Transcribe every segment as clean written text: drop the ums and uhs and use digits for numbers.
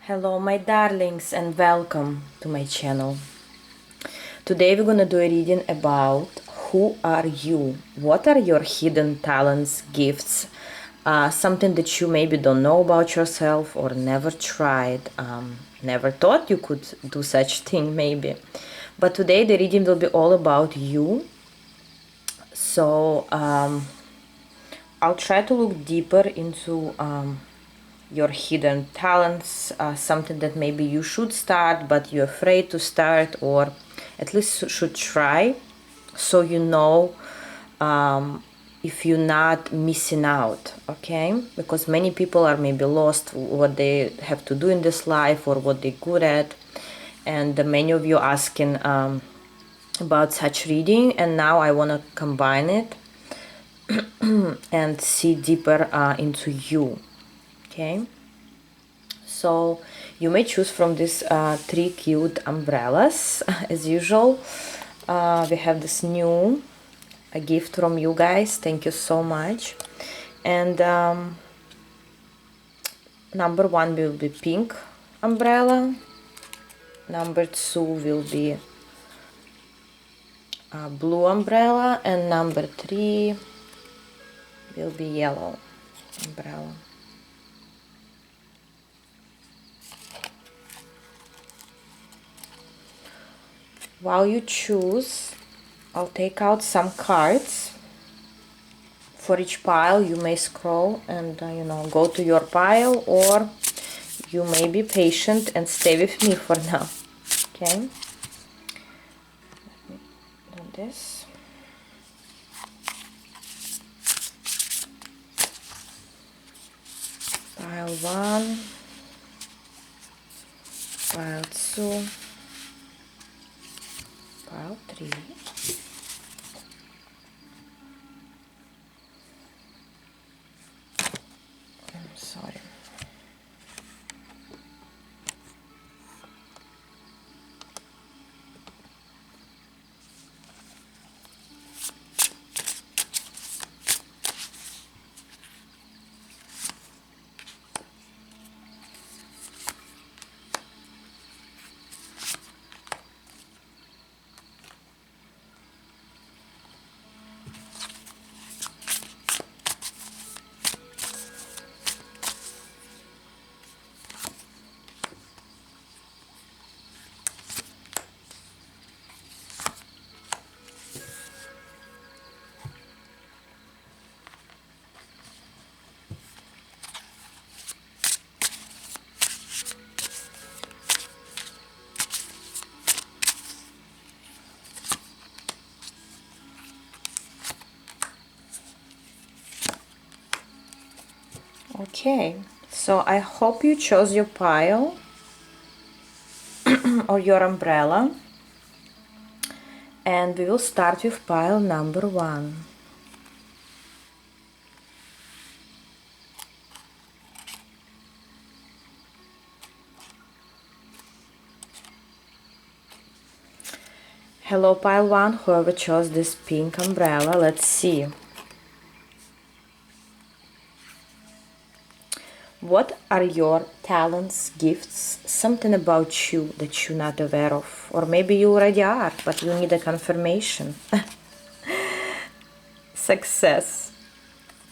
Hello my darlings and welcome to my channel. Today we're gonna do a reading about who are you, what are your hidden talents, gifts, something that you maybe don't know about yourself or never tried, never thought you could do such thing maybe. But today the reading will be all about you. So I'll try to look deeper into your hidden talents, something that maybe you should start but you're afraid to start, or at least should try, so you know if you're not missing out, okay? Because many people are maybe lost what they have to do in this life or what they're good at, and many of you asking about such reading, and now I want to combine it and see deeper into you. Okay, so you may choose from these three cute umbrellas. As usual, we have this new a gift from you guys. Thank you so much. And number one will be pink umbrella. Number two will be blue umbrella, and number three will be yellow umbrella. While you choose, I'll take out some cards. For each pile you may scroll and go to your pile, or you may be patient and stay with me for now. Okay, let me do this. Pile 1, pile 2, pile 3, I'm sorry. Okay, so I hope you chose your pile or your umbrella, and we will start with pile number 1. Hello pile 1, whoever chose this pink umbrella, let's see. What are your talents, gifts, something about you that you're not aware of? Or maybe you already are, but you need a confirmation. Success,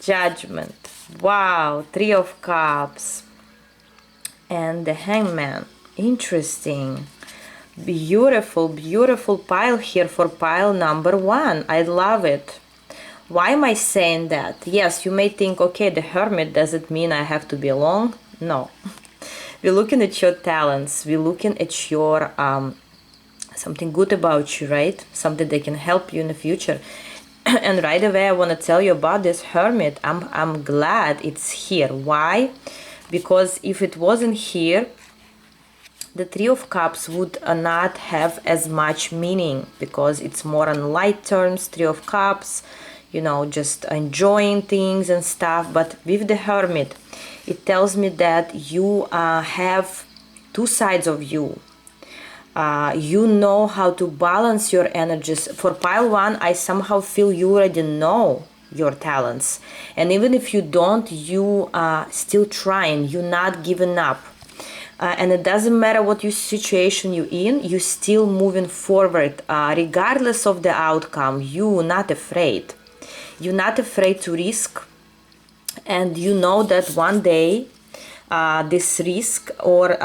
judgment, wow, 3 of Cups, and the Hangman. Interesting. Beautiful, beautiful pile here for pile number 1. I love it. Why am I saying that? Yes, you may think, okay, the Hermit, does it mean I have to be alone? No. We're looking at your talents. We're looking at your something good about you, right? Something that can help you in the future. And right away I want to tell you about this Hermit. I'm glad it's here. Why? Because if it wasn't here, the 3 of Cups would not have as much meaning, because it's more on light terms, 3 of Cups, just enjoying things and stuff. But with the Hermit, it tells me that you have 2 sides of you. You know how to balance your energies. For pile 1, I somehow feel you already know your talents, and even if you don't, you are still trying, you're not giving up. and it doesn't matter what your situation you're in, you still moving forward, regardless of the outcome. You're not afraid. You're not afraid to risk, and you know that one day this risk or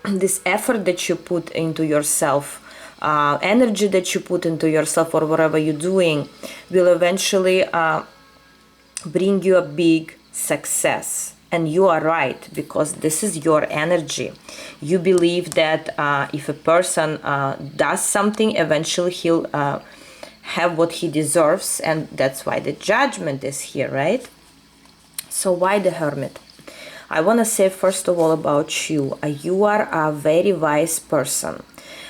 this effort that you put into yourself, energy that you put into yourself or whatever you're doing will eventually bring you a big success. And you are right, because this is your energy. You believe that if a person does something, eventually he'll have what he deserves, and that's why the judgment is here, right? So why the Hermit? I want to say first of all about you. You are a very wise person.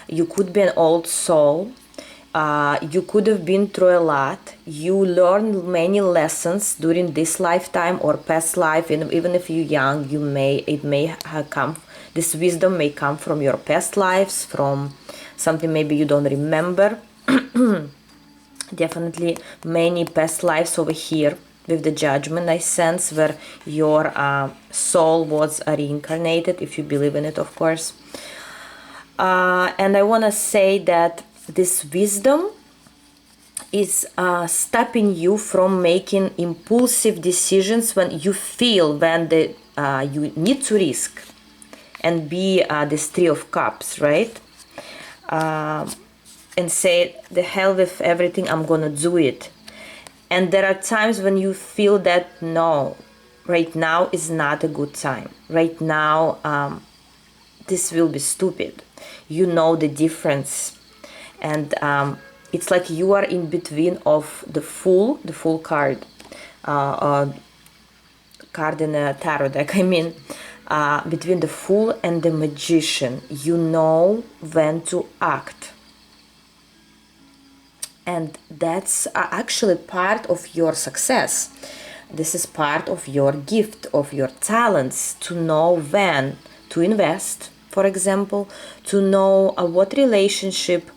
You could be an old soul. You could have been through a lot. You learned many lessons during this lifetime or past life, and even if you're young, this wisdom may come from your past lives, from something maybe you don't remember. Definitely many past lives over here with the judgment, I sense, where your soul was reincarnated, if you believe in it, of course. And I want to say that this wisdom is stopping you from making impulsive decisions when you feel you need to risk and be this Three of Cups, right? And say, the hell with everything, I'm gonna do it. And there are times when you feel that no, right now is not a good time. Right now, this will be stupid. You know the difference. And it's like you are in between of the Fool card, card in a tarot deck, I mean, between the Fool and the Magician. You know when to act. And that's actually part of your success. This is part of your gift, of your talents, to know when to invest, for example, to know what relationship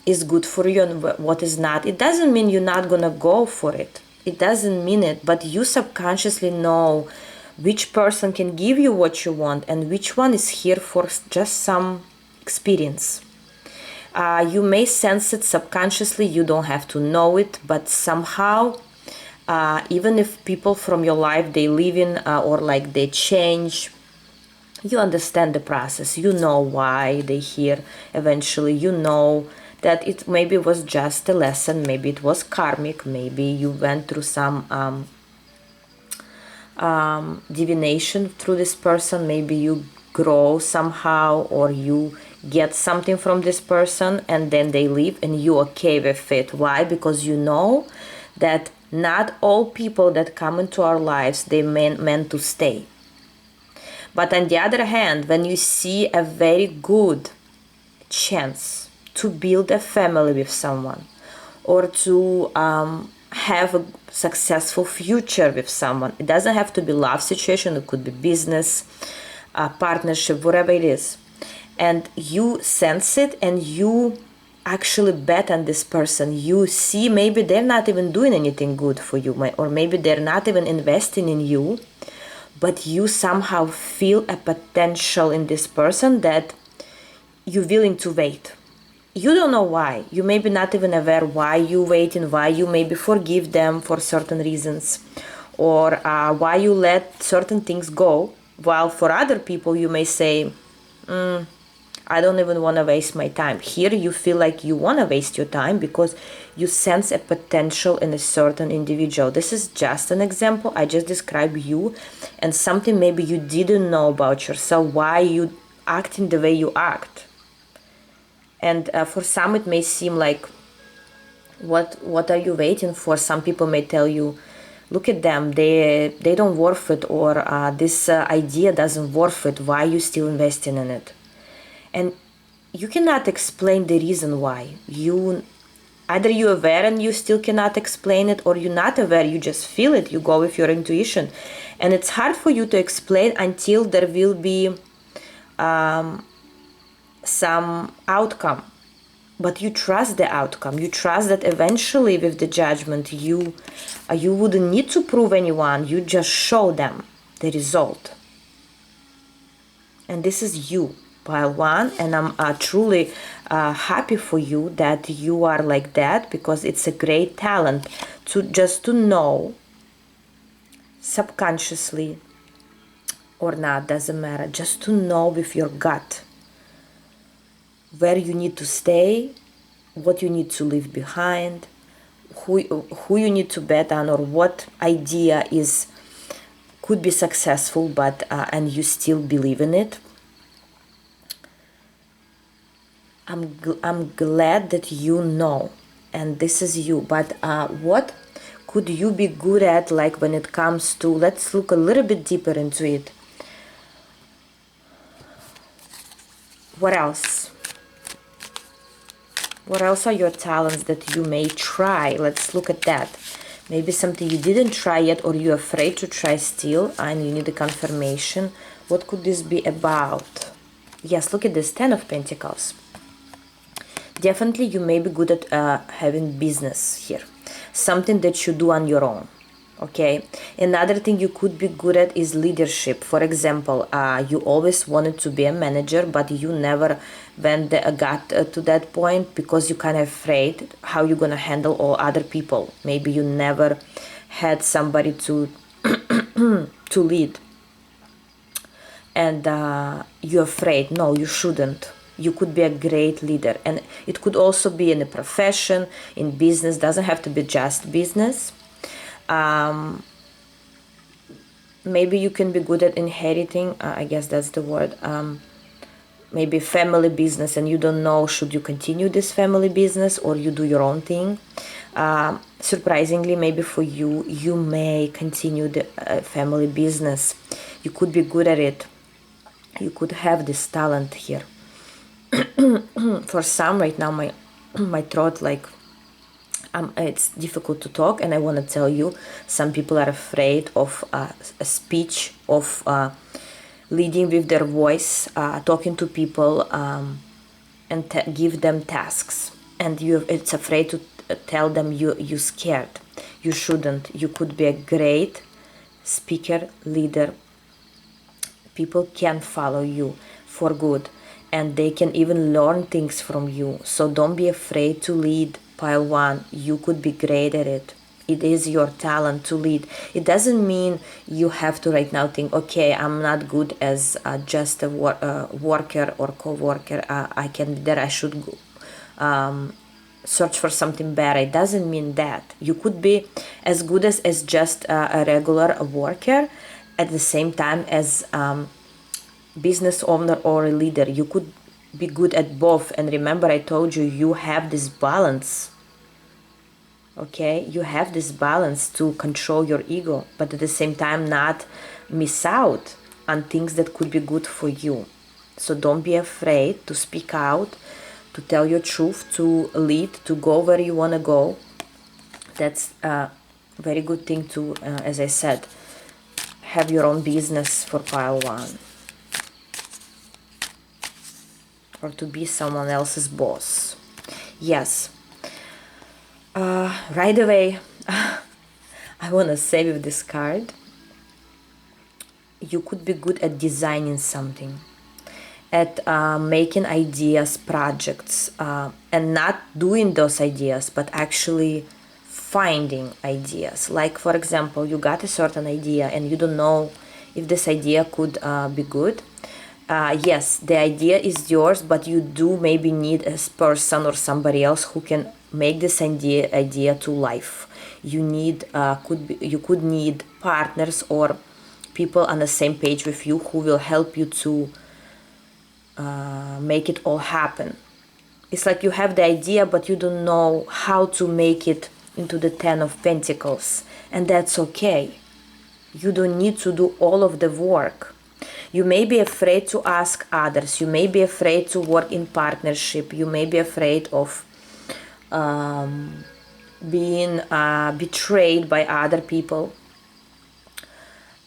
is good for you and what is not. It doesn't mean you're not gonna go for it. It doesn't mean it, but you subconsciously know which person can give you what you want and which one is here for just some experience. You may sense it subconsciously, you don't have to know it, but somehow, even if people from your life, they leave in or like they change, you understand the process. You know why they here eventually. You know that it maybe was just a lesson, maybe it was karmic, maybe you went through some divination through this person, maybe you grow somehow, or you get something from this person and then they leave and you okay with it. Why? Because you know that not all people that come into our lives, they meant to stay. But on the other hand, when you see a very good chance to build a family with someone, or to have a successful future with someone, it doesn't have to be love situation, it could be business, partnership, whatever it is, and you sense it and you actually bet on this person. You see maybe they're not even doing anything good for you, or maybe they're not even investing in you, but you somehow feel a potential in this person that you're willing to wait. You don't know why. You may be not even aware why you waiting, why you maybe forgive them for certain reasons, or why you let certain things go, while for other people you may say, I don't even want to waste my time. Here you feel like you want to waste your time because you sense a potential in a certain individual. This is just an example. I just described you and something maybe you didn't know about yourself, why you acting the way you act. And for some it may seem like, what are you waiting for? Some people may tell you, look at them, they don't worth it, or this idea doesn't worth it, why are you still investing in it? And you cannot explain the reason why. Either you're aware and you still cannot explain it, or you're not aware, you just feel it, you go with your intuition. And it's hard for you to explain until there will be some outcome. But you trust the outcome. You trust that eventually with the judgment, you wouldn't need to prove anyone. You just show them the result. And this is you, pile one, and I'm truly happy for you that you are like that, because it's a great talent to just to know, subconsciously or not, doesn't matter, just to know with your gut where you need to stay, what you need to leave behind, who you need to bet on, or what idea is could be successful, but and you still believe in it. I'm glad that you know, and this is you. But what could you be good at, like when it comes to, let's look a little bit deeper into it. What else? What else are your talents that you may try? Let's look at that. Maybe something you didn't try yet, or you're afraid to try still, and you need a confirmation. What could this be about? Yes, look at this, 10 of Pentacles. Definitely you may be good at having business here. Something that you do on your own. Okay, another thing you could be good at is leadership. For example, you always wanted to be a manager, but you never got to that point because you're kind of afraid how you're gonna handle all other people. Maybe you never had somebody to to lead, and you're afraid. No, you shouldn't. You could be a great leader, and it could also be in a profession, in business. Doesn't have to be just business. Maybe you can be good at inheriting, I guess that's the word, maybe family business, and you don't know should you continue this family business or you do your own thing. Surprisingly, maybe for you, you may continue the family business. You could be good at it. You could have this talent here. For some right now, my throat, like, it's difficult to talk, and I want to tell you, some people are afraid of a speech, of leading with their voice, talking to people, and give them tasks, and it's afraid to tell them you scared. You shouldn't. You could be a great speaker, leader. People can follow you for good, and they can even learn things from you. So don't be afraid to lead, pile one. You could be great at it. It is your talent to lead. It doesn't mean you have to right now think, okay, I'm not good as just a worker or co-worker. I can be there. I should go, search for something better. It doesn't mean that. You could be as good as just a regular worker, at the same time as business owner or a leader. You could be good at both. And remember, I told you, you have this balance. Okay, you have this balance to control your ego, but at the same time not miss out on things that could be good for you. So don't be afraid to speak out, to tell your truth, to lead, to go where you want to go. That's a very good thing to, as I said, have your own business for pile one, or to be someone else's boss. Yes. Right away, I want to say with this card, you could be good at designing something, at making ideas, projects, and not doing those ideas, but actually finding ideas. Like, for example, you got a certain idea and you don't know if this idea could be good. Yes, the idea is yours, but you do maybe need a person or somebody else who can make this idea to life. You need you could need partners or people on the same page with you who will help you to make it all happen. It's like you have the idea, but you don't know how to make it into the 10 of Pentacles, and that's okay. You don't need to do all of the work. You may be afraid to ask others. You may be afraid to work in partnership. You may be afraid of being betrayed by other people.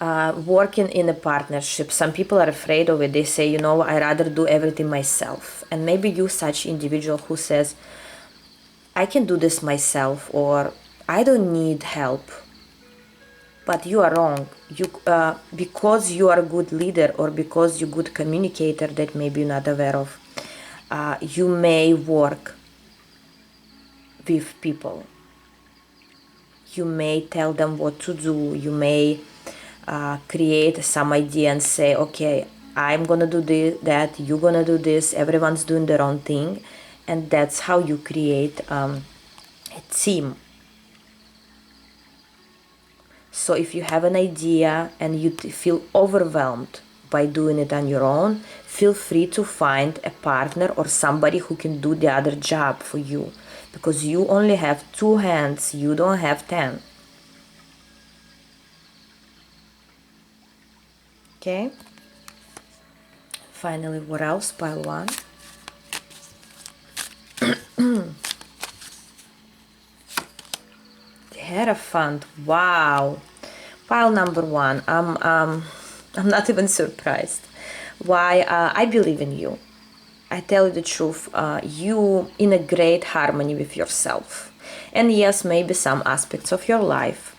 Working in a partnership, some people are afraid of it. They say, you know, I rather do everything myself. And maybe you such individual who says, I can do this myself, or I don't need help. But you are wrong. Because you are a good leader or because you're a good communicator that maybe you're not aware of, you may work with people. You may tell them what to do. You may create some idea and say, okay, I'm gonna do this, that, you're gonna do this, everyone's doing their own thing. And that's how you create a team. So if you have an idea and you feel overwhelmed by doing it on your own, feel free to find a partner or somebody who can do the other job for you, because you only have 2 hands, you don't have 10. Okay? Finally, what else? Pile 1. The Hierophant. Wow. Pile number 1. I'm not even surprised. Why? I believe in you. I tell you the truth. You in a great harmony with yourself. And yes, maybe some aspects of your life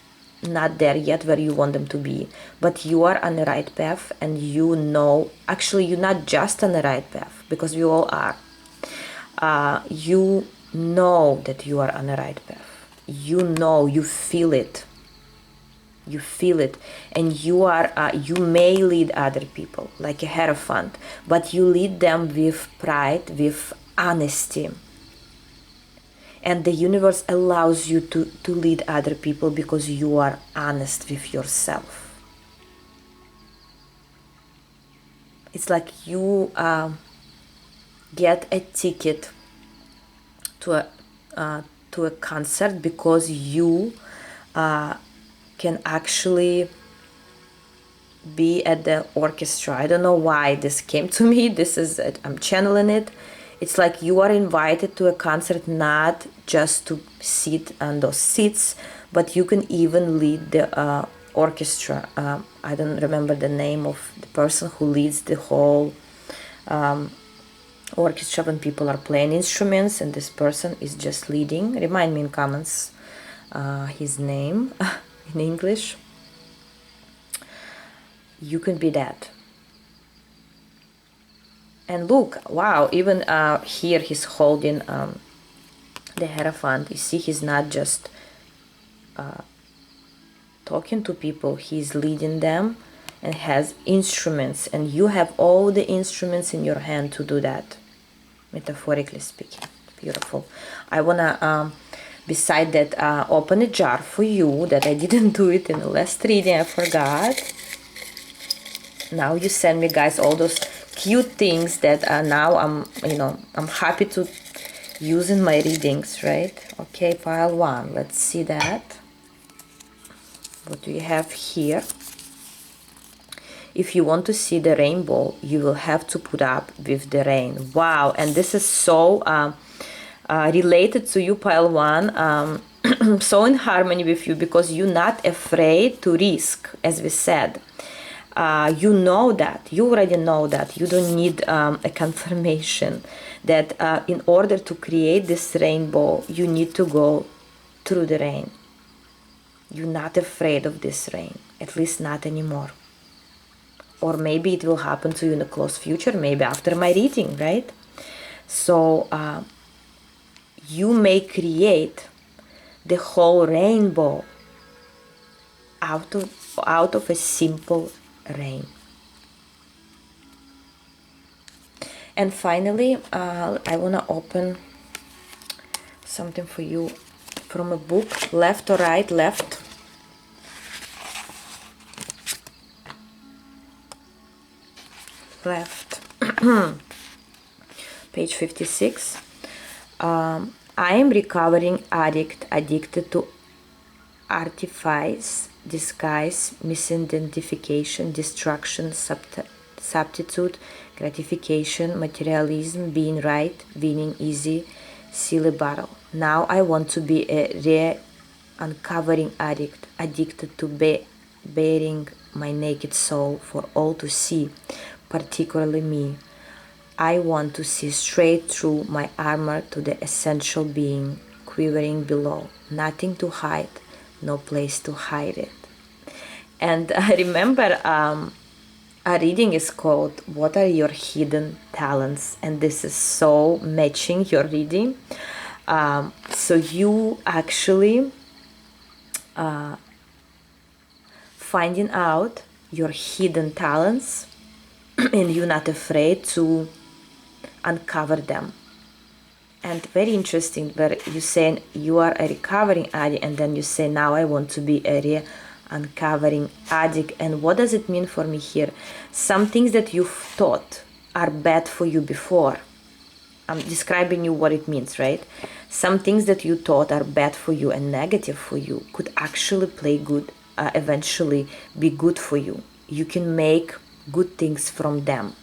not there yet where you want them to be, but you are on the right path, and you know, actually you're not just on the right path, because we all are. You know that you are on the right path. You know, you feel it. You feel it, and you may lead other people like a hierophant, but you lead them with pride, with honesty. And the universe allows you to lead other people because you are honest with yourself. It's like you get a ticket to a concert because you can actually be at the orchestra. I don't know why this came to me. I'm channeling it. It's like you are invited to a concert not just to sit on those seats, but you can even lead the orchestra. I don't remember the name of the person who leads the whole orchestra when people are playing instruments, and this person is just leading. Remind me in comments his name in English. You can be that. And look, wow, even here he's holding the Hierophant. You see, he's not just talking to people, he's leading them and has instruments. And you have all the instruments in your hand to do that, metaphorically speaking. Beautiful. I want to, beside that, open a jar for you that I didn't do it in the last reading. I forgot. Now you send me, guys, all those cute things that now I'm happy to use in my readings, right? Okay, pile 1. Let's see that. What do you have here? If you want to see the rainbow, you will have to put up with the rain. Wow, and this is so related to you, pile 1. So in harmony with you, because you're not afraid to risk, as we said. You know that, you already know that. You don't need a confirmation that in order to create this rainbow, you need to go through the rain. You're not afraid of this rain, at least not anymore. Or maybe it will happen to you in the close future, maybe after my reading, right? So you may create the whole rainbow out of a simple rain. And finally, I want to open something for you from a book. Left or right? Left. Left. Page 56. I am recovering addict, addicted to artifice, disguise, misidentification, distraction, substitute, gratification, materialism, being right, winning easy, silly battle. Now I want to be a uncovering addict, addicted to bearing my naked soul for all to see, particularly me. I want to see straight through my armor to the essential being, quivering below, nothing to hide, no place to hide it. And I remember a reading is called "What Are Your Hidden Talents?" and this is so matching your reading. So you actually finding out your hidden talents and you're not afraid to uncover them. And very interesting where you say you are a recovering addict and then you say now I want to be a uncovering addict. And what does it mean for me here? Some things that you've thought are bad for you before. I'm describing you what it means, right? Some things that you thought are bad for you and negative for you could actually play good, eventually be good for you. You can make good things from them.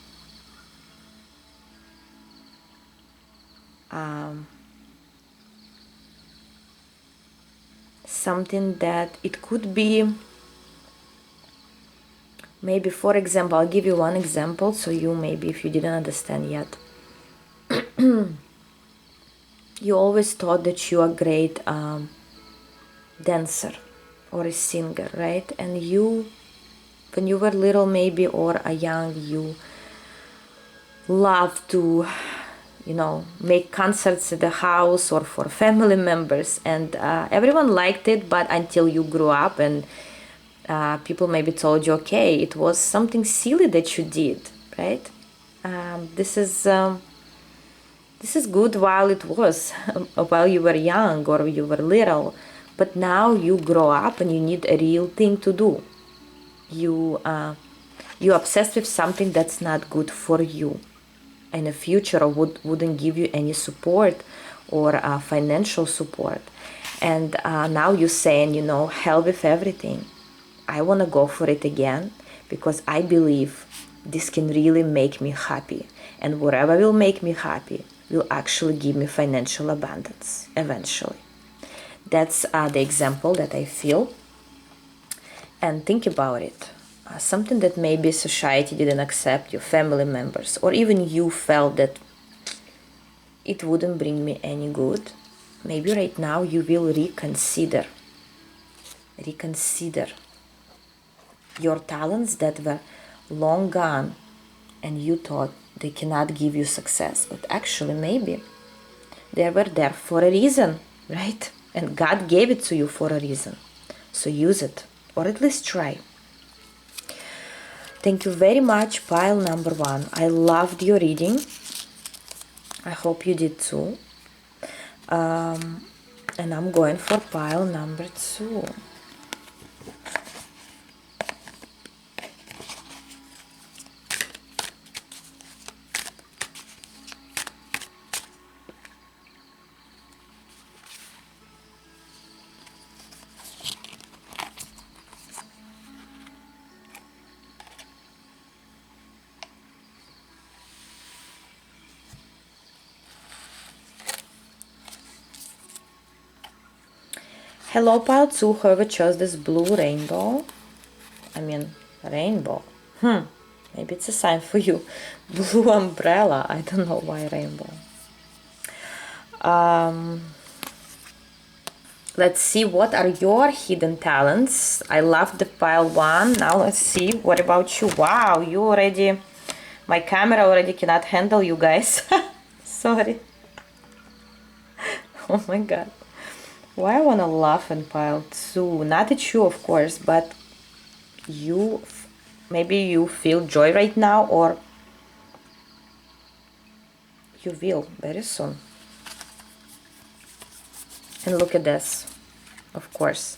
Something that it could be, maybe, for example, I'll give you one example so you maybe if you didn't understand yet. You always thought that you are a great dancer or a singer, right? And you, when you were little maybe or a young, you love to, you know, make concerts at the house or for family members, and everyone liked it, but until you grew up and people maybe told you, okay, it was something silly that you did, right? This is good while it was while you were young or you were little, but now you grow up and you need a real thing to do. You obsessed with something that's not good for you in the future or wouldn't give you any support or financial support. And now you're saying, you know, hell with everything. I want to go for it again because I believe this can really make me happy. And whatever will make me happy will actually give me financial abundance eventually. That's the example that I feel. And think about it. Something that maybe society didn't accept, your family members, or even you felt that it wouldn't bring me any good. Maybe right now you will reconsider your talents that were long gone and you thought they cannot give you success, but actually maybe they were there for a reason, right? And God gave it to you for a reason. So use it, or at least try. Thank you very much, pile number 1. I loved your reading. I hope you did too. And I'm going for pile number 2. Hello, pile 2, whoever chose this blue rainbow. Rainbow. Maybe it's a sign for you. Blue umbrella. I don't know why rainbow. Let's see, what are your hidden talents? I love the pile 1. Now let's see, what about you? Wow, you already... My camera already cannot handle you guys. Sorry. Oh my god. Why I wanna laugh in pile 2? Not at you, of course, but you... Maybe you feel joy right now, or you will very soon. And look at this, of course.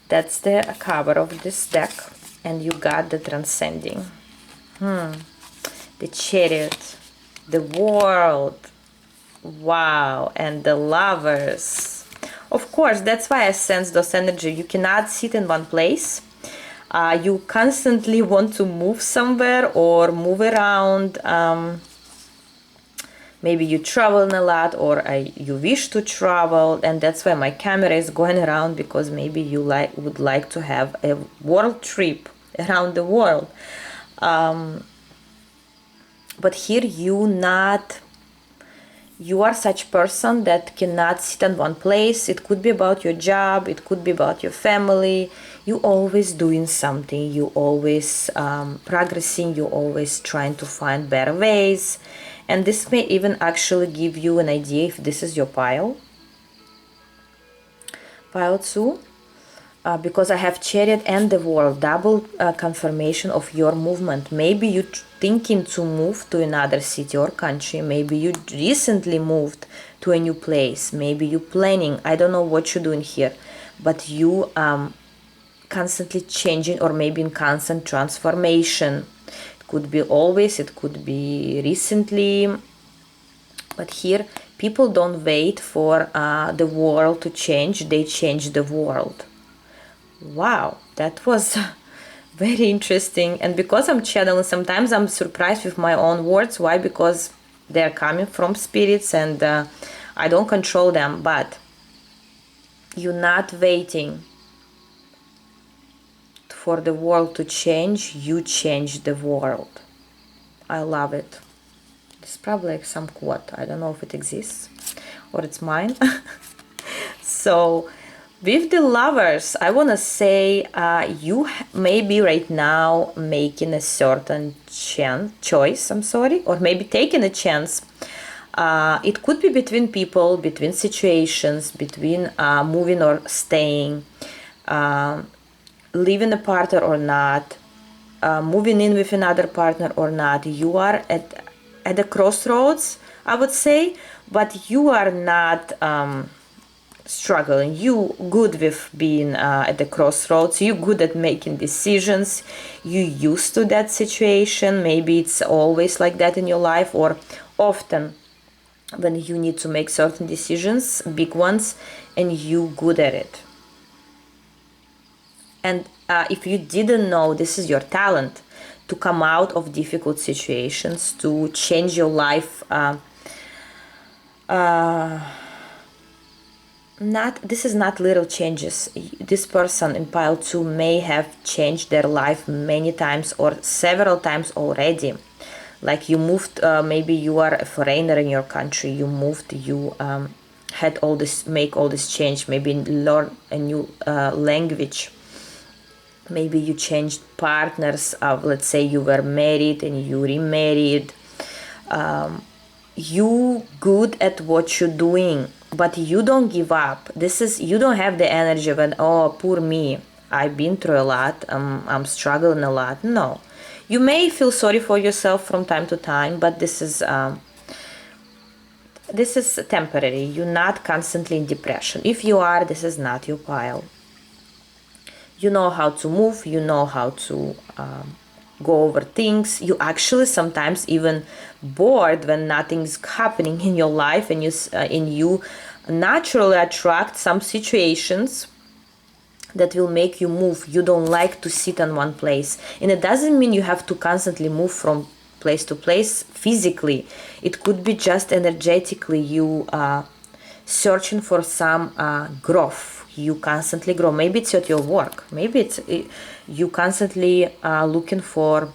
That's the cover of this deck, and you got the Transcending. The Chariot, the World, wow, and the Lovers. Of course, that's why I sense those energy. You cannot sit in one place. You constantly want to move somewhere or move around. Maybe you travel a lot, or you wish to travel, and that's why my camera is going around, because maybe you would like to have a world trip around the world. But here you are such person that cannot sit in one place. It could be about your job, it could be about your family. You always doing something, you always progressing, you always trying to find better ways. And this may even actually give you an idea if this is your pile 2, because I have Chariot and the World, double confirmation of your movement. Maybe you thinking to move to another city or country, maybe you recently moved to a new place, maybe you planning, I don't know what you're doing here, but you constantly changing, or maybe in constant transformation. It could be always, it could be recently, but here people don't wait for the world to change, they change the world. Wow, that was very interesting. And because I'm channeling, sometimes I'm surprised with my own words. Why? Because they're coming from spirits and I don't control them, but you're not waiting for the world to change, you change the world. I love it. It's probably like some quote. I don't know if it exists or it's mine. So with the Lovers, I want to say you may be right now making a certain choice, or maybe taking a chance. It could be between people, between situations, between moving or staying, leaving a partner or not, moving in with another partner or not. You are at the crossroads, I would say, but you are not struggling. You good with being at the crossroads. You good at making decisions. You used to that situation. Maybe it's always like that in your life, or often when you need to make certain decisions, big ones, and you good at it. And if you didn't know, this is your talent, to come out of difficult situations, to change your life. This is not little changes. This person in pile 2 may have changed their life many times or several times already. Like you moved, maybe you are a foreigner in your country, you moved, you had all this, make all this change, maybe learn a new language. Maybe you changed partners. Let's say you were married and you remarried. You good at what you're doing, but you don't give up. You don't have the energy when, oh, poor me, I've been through a lot, I'm struggling a lot. No, you may feel sorry for yourself from time to time, but this is temporary. You're not constantly in depression. If you are, this is not your pile. You know how to move, you know how to go over things. You actually sometimes even bored when nothing's happening in your life, and you naturally attract some situations that will make you move. You don't like to sit in one place, and it doesn't mean you have to constantly move from place to place physically. It could be just energetically you searching for some growth. You constantly grow. Maybe it's at your work. Maybe it's you constantly looking for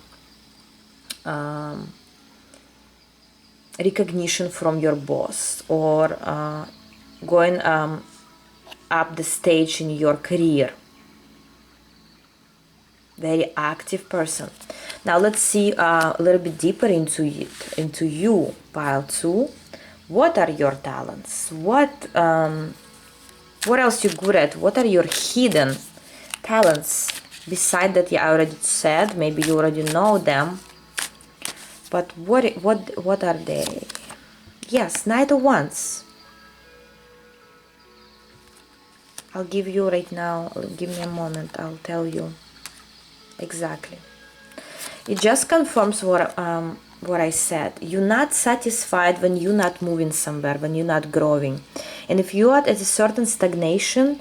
recognition from your boss, or going up the stage in your career. Very active person. Now let's see a little bit deeper into you, pile 2. What are your talents? What else you're good at? What are your hidden talents? Beside that, I already said, maybe you already know them. But what are they? Yes, Knight of Wands. I'll give you right now, give me a moment, I'll tell you exactly. It just confirms what I said. You're not satisfied when you're not moving somewhere, when you're not growing. And if you are at a certain stagnation,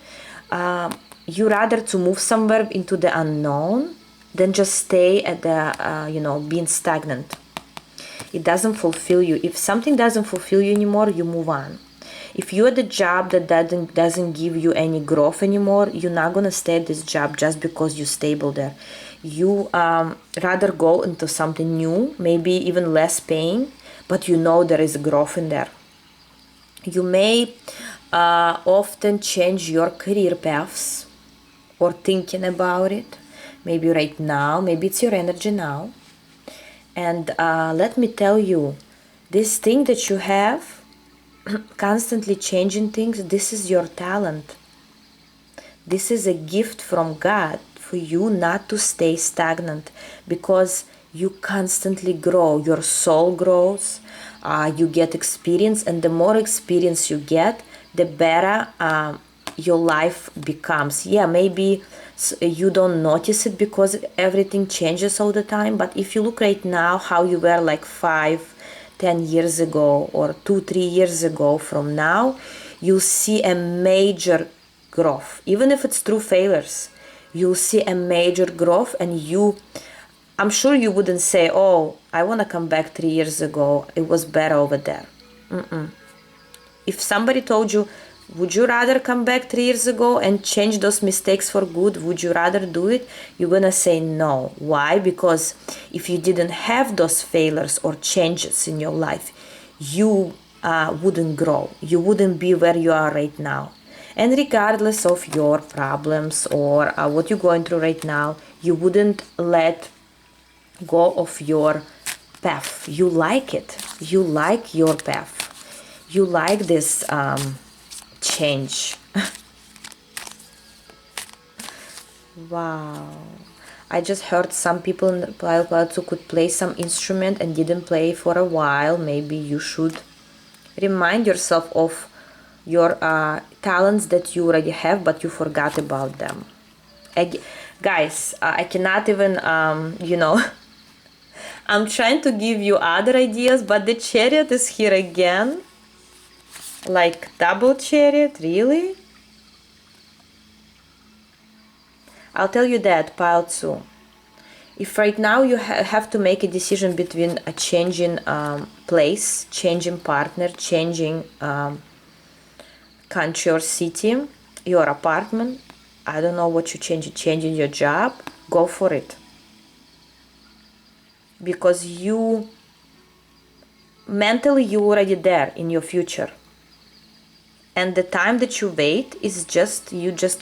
you rather to move somewhere into the unknown than just stay at the, being stagnant. It doesn't fulfill you. If something doesn't fulfill you anymore, you move on. If you're at a job that doesn't give you any growth anymore, you're not going to stay at this job just because you're stable there. You rather go into something new, maybe even less paying, but you know there is growth in there. You may often change your career paths, or thinking about it. Maybe right now, maybe it's your energy now. And let me tell you, this thing that you have, constantly changing things, this is your talent. This is a gift from God for you not to stay stagnant, because you constantly grow. Your soul grows, you get experience, and the more experience you get, the better your life becomes. Yeah, maybe you don't notice it because everything changes all the time, but if you look right now how you were like 5-10 years ago, or 2-3 years ago from now, you'll see a major growth. Even if it's through failures, you'll see a major growth. And I'm sure you wouldn't say, oh, I want to come back 3 years ago, it was better over there. If somebody told you, would you rather come back 3 years ago and change those mistakes for good? Would you rather do it? You're gonna say no. Why? Because if you didn't have those failures or changes in your life, you wouldn't grow. You wouldn't be where you are right now. And regardless of your problems or what you're going through right now, you wouldn't let go of your path. You like it. You like your path. You like this change. Wow. I just heard some people in the Palo who could play some instrument and didn't play for a while. Maybe you should remind yourself of your talents that you already have, but you forgot about them. Guys, I cannot even, I'm trying to give you other ideas, but the chariot is here again. Like double chariot, really? I'll tell you that, Pile 2. If right now you have to make a decision between a changing place, changing partner, changing country or city, your apartment, I don't know what you changing your job, go for it. Because mentally you're already there in your future. And the time that you wait is just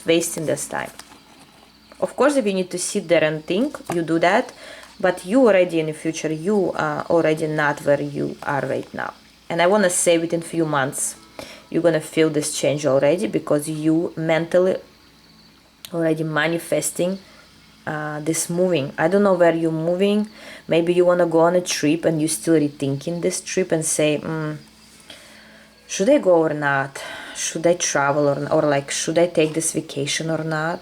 wasting this time. Of course, if you need to sit there and think, you do that, but you already in the future, you are already not where you are right now. And I want to say within few months, you're going to feel this change already, because you mentally already manifesting this moving. I don't know where you're moving. Maybe you want to go on a trip and you're still rethinking this trip and say, should I go or not? Should I travel or like, should I take this vacation or not?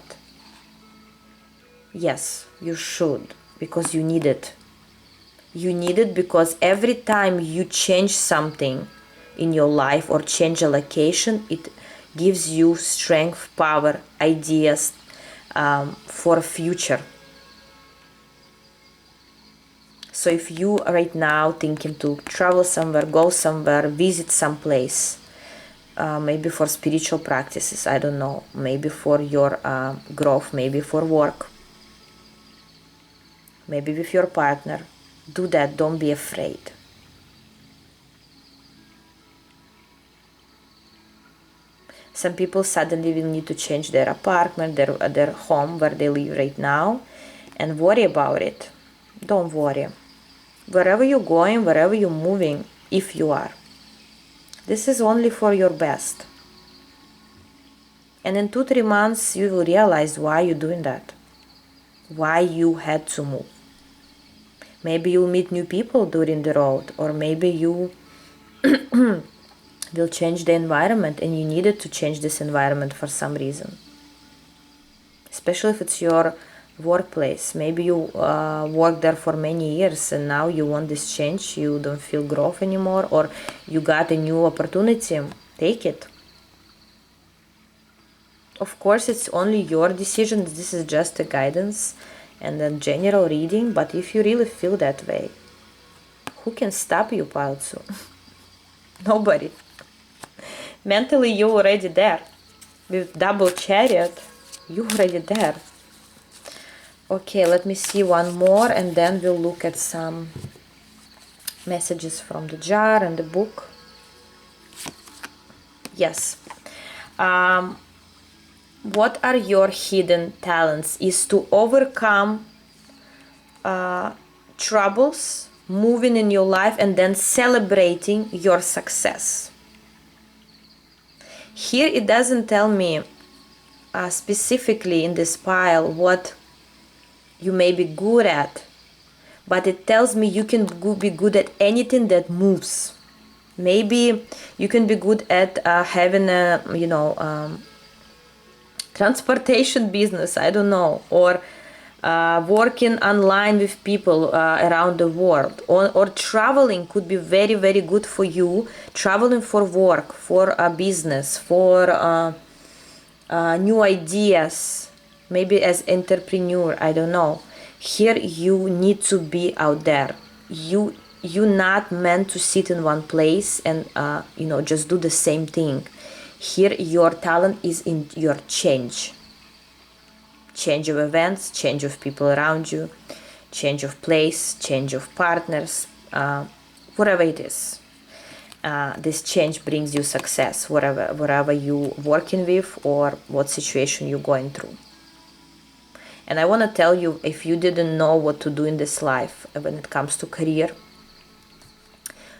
Yes, you should, because you need it. You need it because every time you change something in your life or change a location, it gives you strength, power, ideas for future. So if you are right now thinking to travel somewhere, go somewhere, visit some place, maybe for spiritual practices, I don't know, maybe for your growth, maybe for work, maybe with your partner, do that. Don't be afraid. Some people suddenly will need to change their apartment, their home where they live right now, and worry about it. Don't worry. Wherever you're going, wherever you're moving, if you are, this is only for your best. And in 2-3 months, you will realize why you're doing that, why you had to move. Maybe you'll meet new people during the road, or maybe you will change the environment and you needed to change this environment for some reason. Especially if it's your workplace. Maybe you worked there for many years and now you want this change, you don't feel growth anymore, or you got a new opportunity. Take it. Of course, it's only your decision. This is just a guidance and a general reading, but if you really feel that way, who can stop you, Pile 2? Nobody. Mentally, you're already there. With double chariot, you're already there. Okay, let me see one more and then we'll look at some messages from the jar and the book. Yes. what are your hidden talents is to overcome troubles, moving in your life, and then celebrating your success. Here it doesn't tell me specifically in this pile what you may be good at, but it tells me you can be good at anything that moves. Maybe you can be good at having a transportation business, I don't know, or working online with people around the world, or traveling could be very, very good for you. Traveling for work, for a business, for new ideas, maybe as entrepreneur, I don't know. Here you need to be out there. You're not meant to sit in one place and just do the same thing. Here your talent is in your change of events, change of people around you, change of place, change of partners, whatever it is. This change brings you success, wherever you working with or what situation you're going through. And I want to tell you, if you didn't know what to do in this life when it comes to career,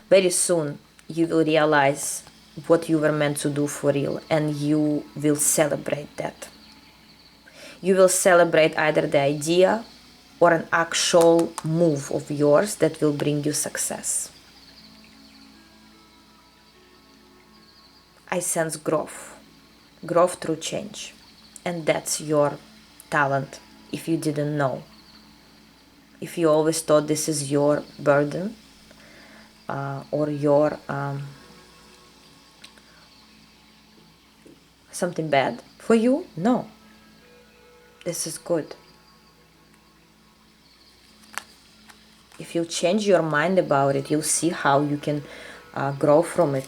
very soon you will realize what you were meant to do for real, and you will celebrate that. You will celebrate either the idea or an actual move of yours that will bring you success. I sense growth through change, and that's your talent. If you didn't know, if you always thought this is your burden or your something bad for you, no, this is good. If you change your mind about it, you'll see how you can grow from it,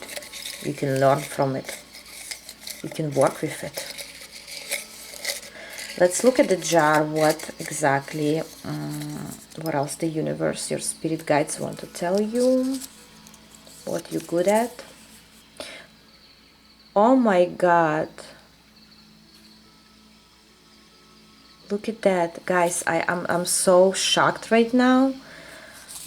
you can learn from it, you can work with it. Let's look at the jar. What exactly, what else the universe, your spirit guides want to tell you, what you're good at. Oh my God. Look at that, guys. I'm so shocked right now.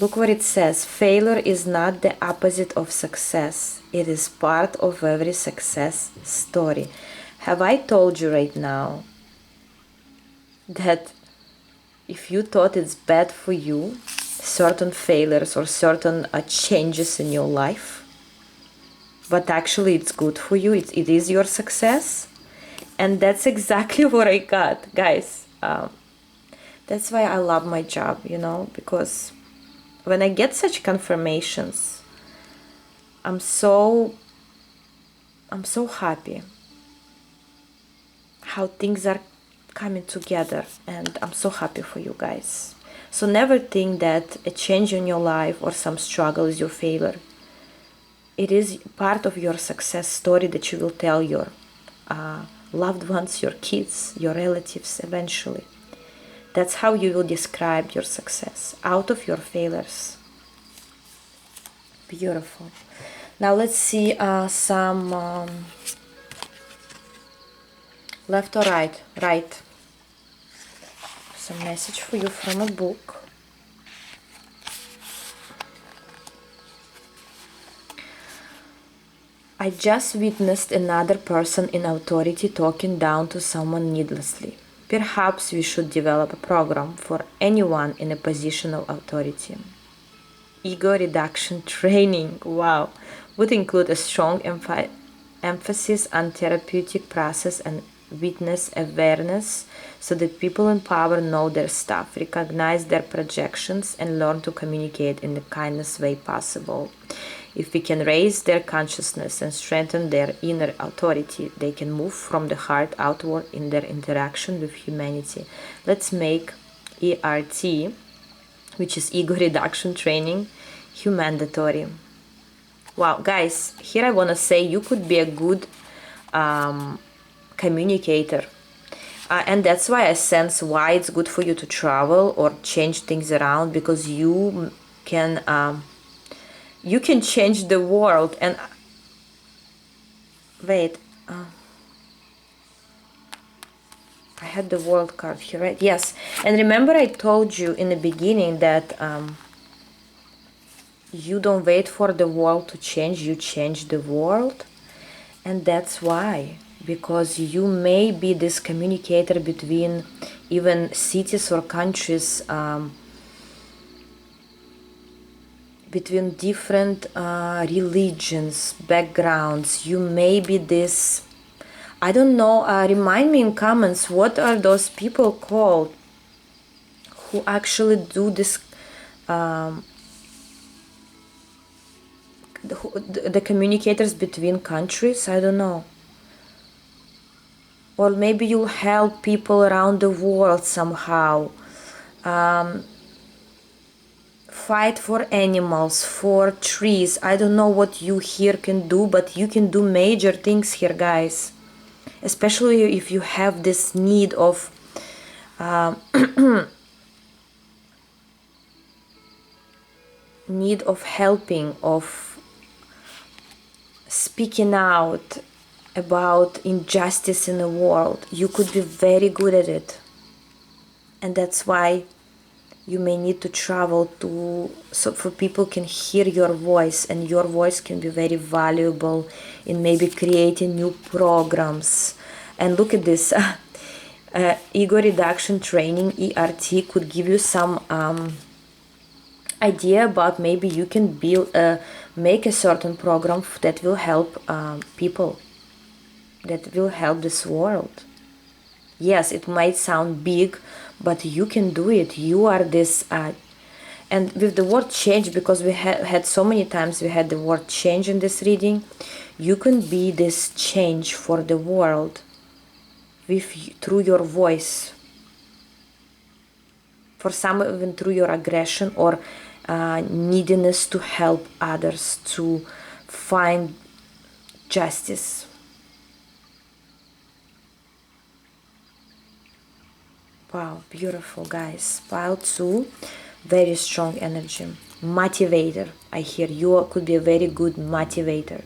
Look what it says. Failure is not the opposite of success. It is part of every success story. Have I told you right now that if you thought it's bad for you, certain failures or certain changes in your life, but actually it's good for you, it is your success? And that's exactly what I got, guys. That's why I love my job, because when I get such confirmations, I'm so happy how things are coming together, and I'm so happy for you guys. So never think that a change in your life or some struggle is your failure. It is part of your success story that you will tell your loved ones, your kids, your relatives eventually. That's how you will describe your success, out of your failures. Beautiful. Now let's see some left or right. Right. Some message for you from a book. I just witnessed another person in authority talking down to someone needlessly. Perhaps we should develop a program for anyone in a position of authority. Ego reduction training, wow, would include a strong emphasis on therapeutic process and witness awareness so that people in power know their stuff, recognize their projections, and learn to communicate in the kindest way possible. If we can raise their consciousness and strengthen their inner authority, they can move from the heart outward in their interaction with humanity. Let's make ERT, which is ego reduction training, mandatory. Wow, guys, here I want to say you could be a good communicator. And that's why I sense why it's good for you to travel or change things around, because you can change the world. And wait, I had the world card here, right? Yes. And remember I told you in the beginning that you don't wait for the world to change, you change the world. And that's why, because you may be this communicator between even cities or countries, between different religions, backgrounds. You may be this, I don't know, remind me in comments, what are those people called who actually do this, the communicators between countries? I don't know. Or maybe you'll help people around the world somehow. Fight for animals, for trees. I don't know what you here can do, but you can do major things here, guys. Especially if you have this need of need of helping, of speaking out about injustice in the world. You could be very good at it. And that's why you may need to travel to, so for people can hear your voice, and your voice can be very valuable in maybe creating new programs. And look at this, ego reduction training, ERT, could give you some idea about maybe you can build, make a certain program that will help people, that will help this world. Yes, it might sound big, but you can do it. You are this, and with the word change, because we had so many times we had the word change in this reading, you can be this change for the world through your voice. For some, even through your aggression or neediness to help others to find justice. Wow, beautiful, guys. Pile 2, very strong energy. Motivator. I hear you could be a very good motivator.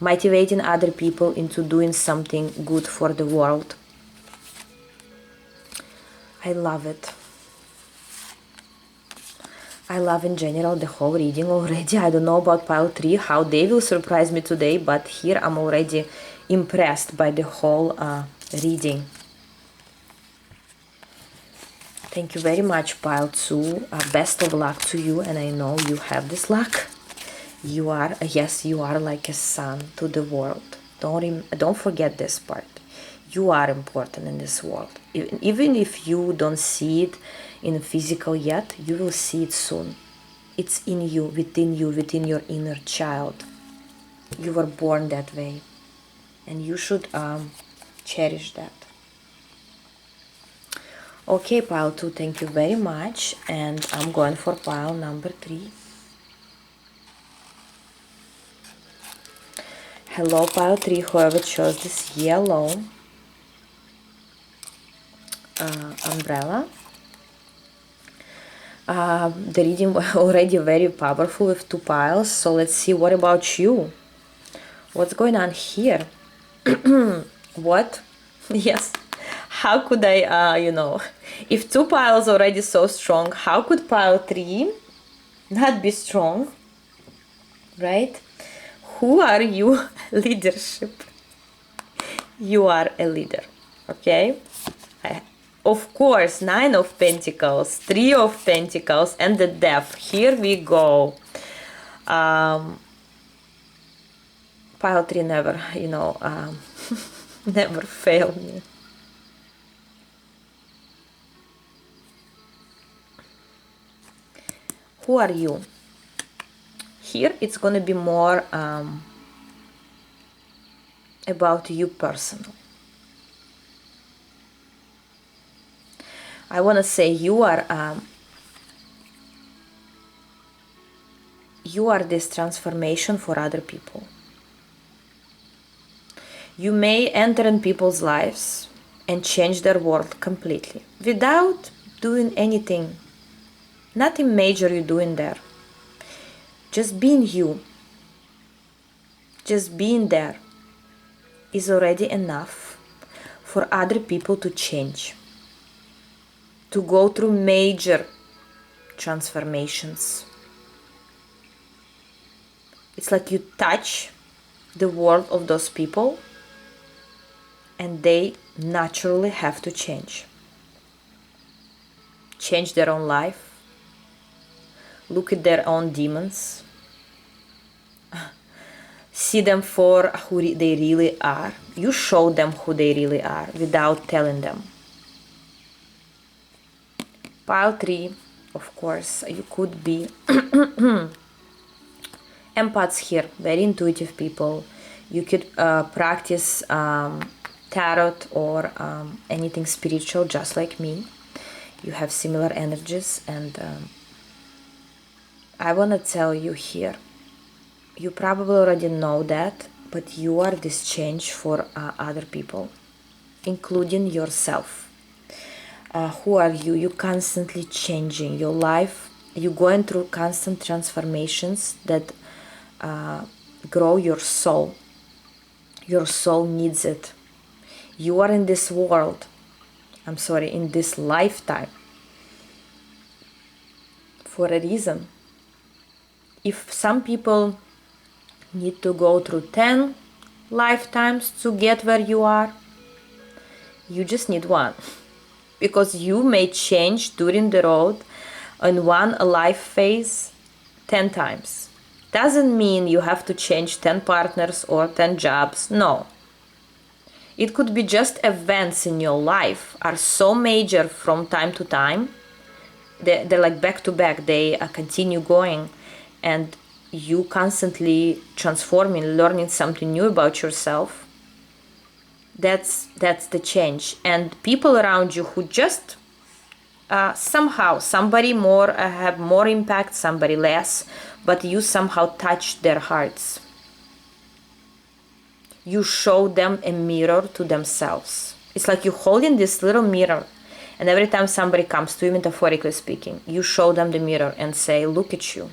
Motivating other people into doing something good for the world. I love it. I love in general the whole reading already. I don't know about pile 3, how they will surprise me today, but here I'm already impressed by the whole reading. Thank you very much, pile 2. Best of luck to you, and I know you have this luck. You are, yes, you are like a sun to the world. Don't forget this part. You are important in this world. Even if you don't see it in physical yet, you will see it soon. It's in you, within your inner child. You were born that way, and you should cherish that. Okay, pile 2, thank you very much, and I'm going for pile number 3. Hello, pile 3, whoever chose this yellow umbrella. The reading was already very powerful with 2 piles, so let's see, what about you? What's going on here? What? Yes. How could I, if 2 piles already so strong, how could pile 3 not be strong? Right? Who are you? Leadership. You are a leader. Okay? Of course, 9 of Pentacles, 3 of Pentacles, and the Death. Here we go. Pile 3 never, never failed me. Who are you? Here it's going to be more about you personal. I want to say you are this transformation for other people. You may enter in people's lives and change their world completely without doing anything. Nothing major you're doing there. Just being you, just being there is already enough for other people to change, to go through major transformations. It's like you touch the world of those people and they naturally have to change their own life, look at their own demons, see them for who they really are. You show them who they really are without telling them. Pile 3, of course, you could be empaths here, very intuitive people. You could practice tarot or anything spiritual just like me. You have similar energies, and I want to tell you here, you probably already know that, but you are this change for other people, including yourself. Who are you? You're constantly changing your life. You're going through constant transformations that grow your soul. Your soul needs it. You are in this world, in this lifetime for a reason. If some people need to go through 10 lifetimes to get where you are, you just need one. Because you may change during the road in one life phase 10 times. Doesn't mean you have to change 10 partners or 10 jobs. No. It could be just events in your life are so major from time to time. They're like back to back. They continue going, and you constantly transforming, learning something new about yourself. That's the change. And people around you who just somehow, somebody more have more impact, somebody less, but you somehow touch their hearts. You show them a mirror to themselves. It's like you're holding this little mirror, and every time somebody comes to you, metaphorically speaking, you show them the mirror and say, look at you.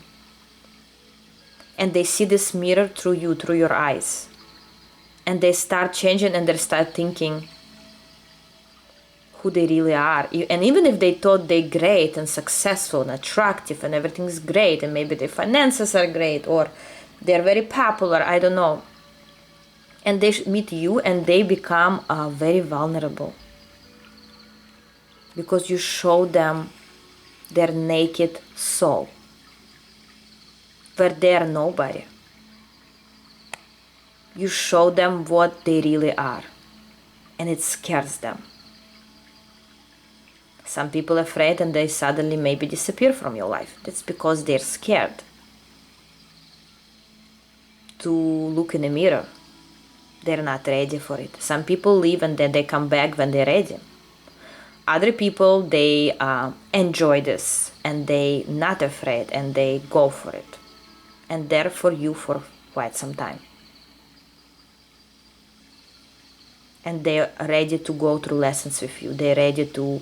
And they see this mirror through you, through your eyes. And they start changing, and they start thinking who they really are. And even if they thought they're great and successful and attractive and everything's great, and maybe their finances are great, or they're very popular, I don't know, and they meet you and they become very vulnerable, because you show them their naked soul, where they are nobody. You show them what they really are, and it scares them. Some people are afraid and they suddenly maybe disappear from your life. That's because they're scared to look in the mirror. They're not ready for it. Some people leave and then they come back when they're ready. Other people, they enjoy this and they not afraid and they go for it. And they're for you for quite some time. And they're ready to go through lessons with you. They're ready to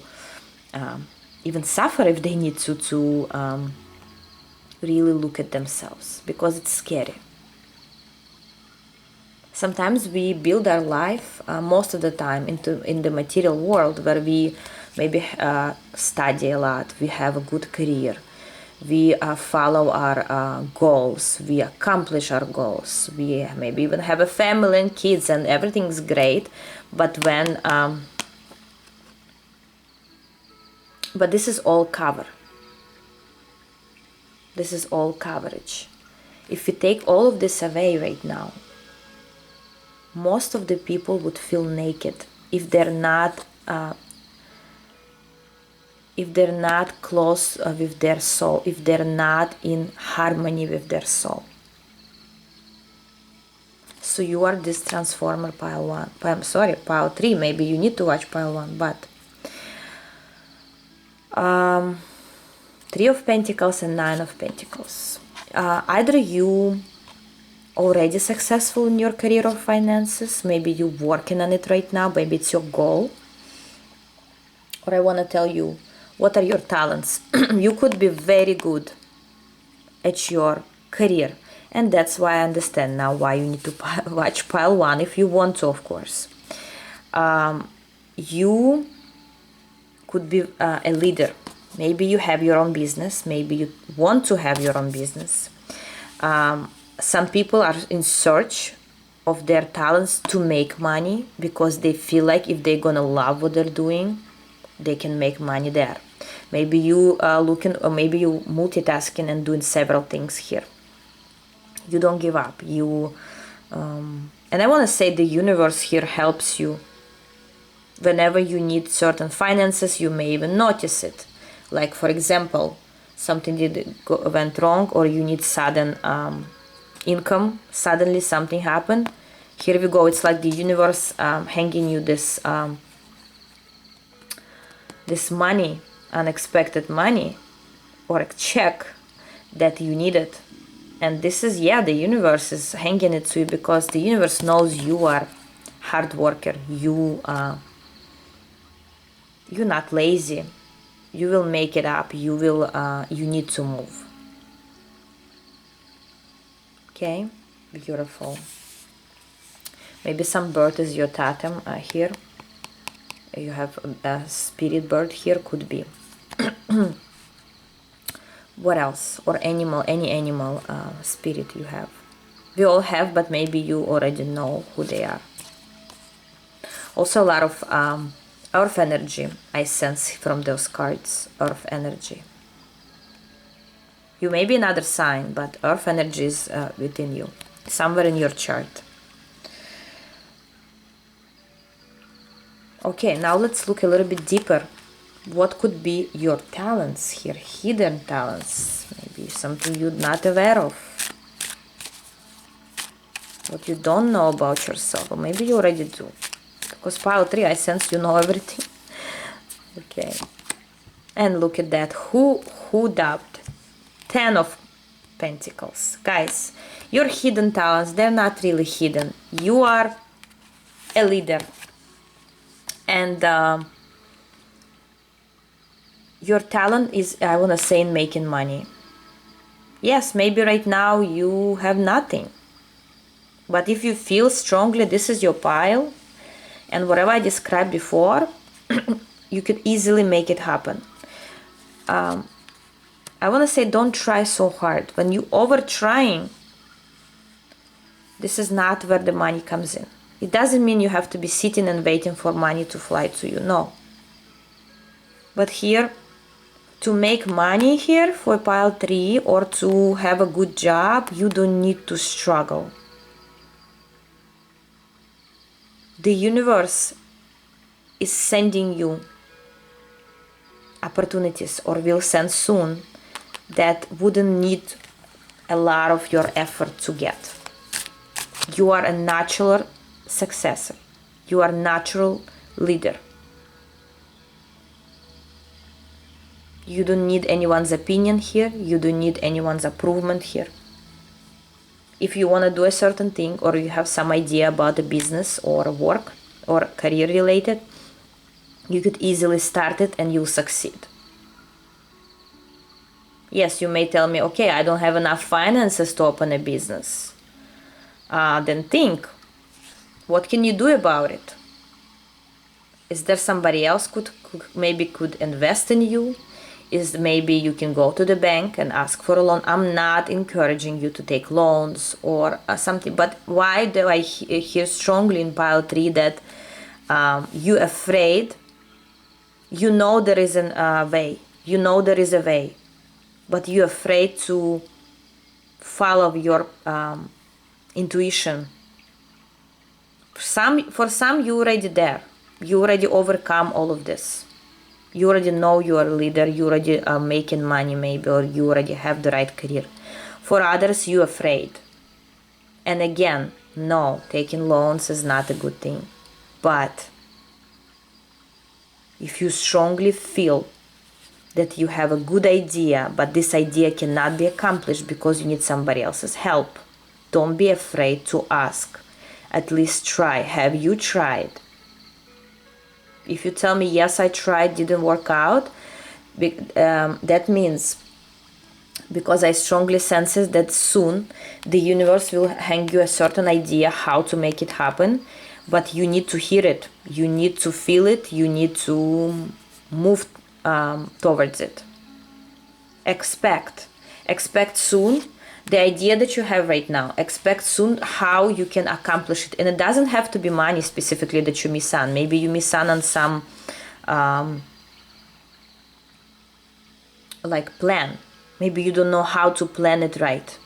even suffer if they need to really look at themselves, because it's scary. Sometimes we build our life most of the time in the material world, where we maybe study a lot, we have a good career, we follow our goals, we accomplish our goals, we maybe even have a family and kids and everything's great, but when but this is all cover. This is all coverage. If we take all of this away right now, most of the people would feel naked if they're not close with their soul, if they're not in harmony with their soul. So you are this transformer, pile 3. Maybe you need to watch pile 1, but 3 of Pentacles and 9 of Pentacles. Either you already successful in your career or finances, maybe you're working on it right now, maybe it's your goal, or I want to tell you what are your talents. You could be very good at your career, and that's why I understand now why you need to watch pile 1 if you want to, of course. you could be a leader. Maybe you have your own business. Maybe you want to have your own business. Some people are in search of their talents to make money because they feel like if they're gonna love what they're doing, they can make money there. Maybe you are looking, or maybe you multitasking and doing several things here. You don't give up. And I want to say the universe here helps you. Whenever you need certain finances, you may even notice it. Like, for example, something went wrong, or you need sudden income. Suddenly something happened. Here we go. It's like the universe hanging you this money, unexpected money, or a check that you needed. And this is, the universe is hanging it to you because the universe knows you are hard worker. You're not lazy. You will make it up. You need to move. Okay, beautiful. Maybe some bird is your totem here. You have a spirit bird here, could be. What else? Or animal, any animal spirit you have. We all have, but maybe you already know who they are. Also a lot of earth energy I sense from those cards. Earth energy. You may be another sign, but earth energy is within you, somewhere in your chart. Okay, now let's look a little bit deeper. What could be your talents here? Hidden talents. Maybe something you're not aware of. What you don't know about yourself. Or maybe you already do. Because pile 3, I sense you know everything. Okay. And look at that. Who dubbed? 10 of Pentacles. Guys, your hidden talents, they're not really hidden. You are a leader. And your talent is, I want to say, in making money. Yes, maybe right now you have nothing. But if you feel strongly this is your pile, and whatever I described before, you could easily make it happen. I want to say, don't try so hard. When you over trying, this is not where the money comes in. It doesn't mean you have to be sitting and waiting for money to fly to you. No. But here, to make money here for pile 3 or to have a good job, you don't need to struggle. The universe is sending you opportunities, or will send soon, that wouldn't need a lot of your effort to get. You are a natural successor. You are a natural leader. You don't need anyone's opinion here. You don't need anyone's approval here. If you want to do a certain thing, or you have some idea about a business or work or career related, you could easily start it and you'll succeed. Yes, you may tell me, okay, I don't have enough finances to open a business. Then think, what can you do about it? Is there somebody else could invest in you? Is maybe you can go to the bank and ask for a loan. I'm not encouraging you to take loans or something, but why do I hear strongly in pile 3 that you're afraid? You know there is a way. You know there is a way, but you're afraid to follow your intuition. For some, you're already there. You already overcome all of this. You already know you are a leader. You already are making money maybe, or you already have the right career. For others, you're afraid. And again, no, taking loans is not a good thing. But if you strongly feel that you have a good idea, but this idea cannot be accomplished because you need somebody else's help, don't be afraid to ask. At least try. Have you tried? If you tell me, yes, I tried, didn't work out, that means, because I strongly sense that soon the universe will hang you a certain idea how to make it happen, but you need to hear it, you need to feel it, you need to move towards it. Expect soon the idea that you have right now. Expect soon how you can accomplish it. And it doesn't have to be money specifically that you miss on. Maybe you miss on some like plan. Maybe you don't know how to plan it right,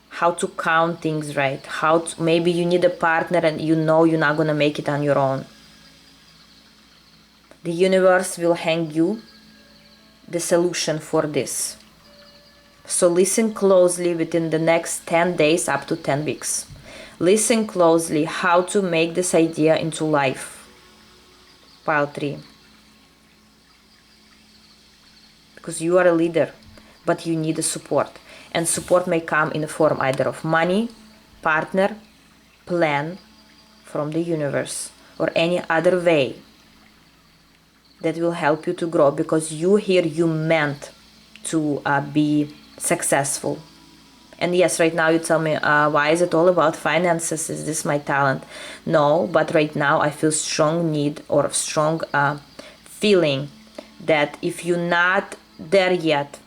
how to count things right, maybe you need a partner and you know you're not gonna make it on your own. The universe will hang you the solution for this. So listen closely within the next 10 days up to 10 weeks. Listen closely how to make this idea into life. Pile 3. Because you are a leader, but you need a support. And support may come in the form either of money, partner, plan from the universe, or any other way that will help you to grow, because you here, you meant to be successful. And yes, right now you tell me, why is it all about finances? Is this my talent? No, but right now I feel strong need or strong feeling that if you're not there yet,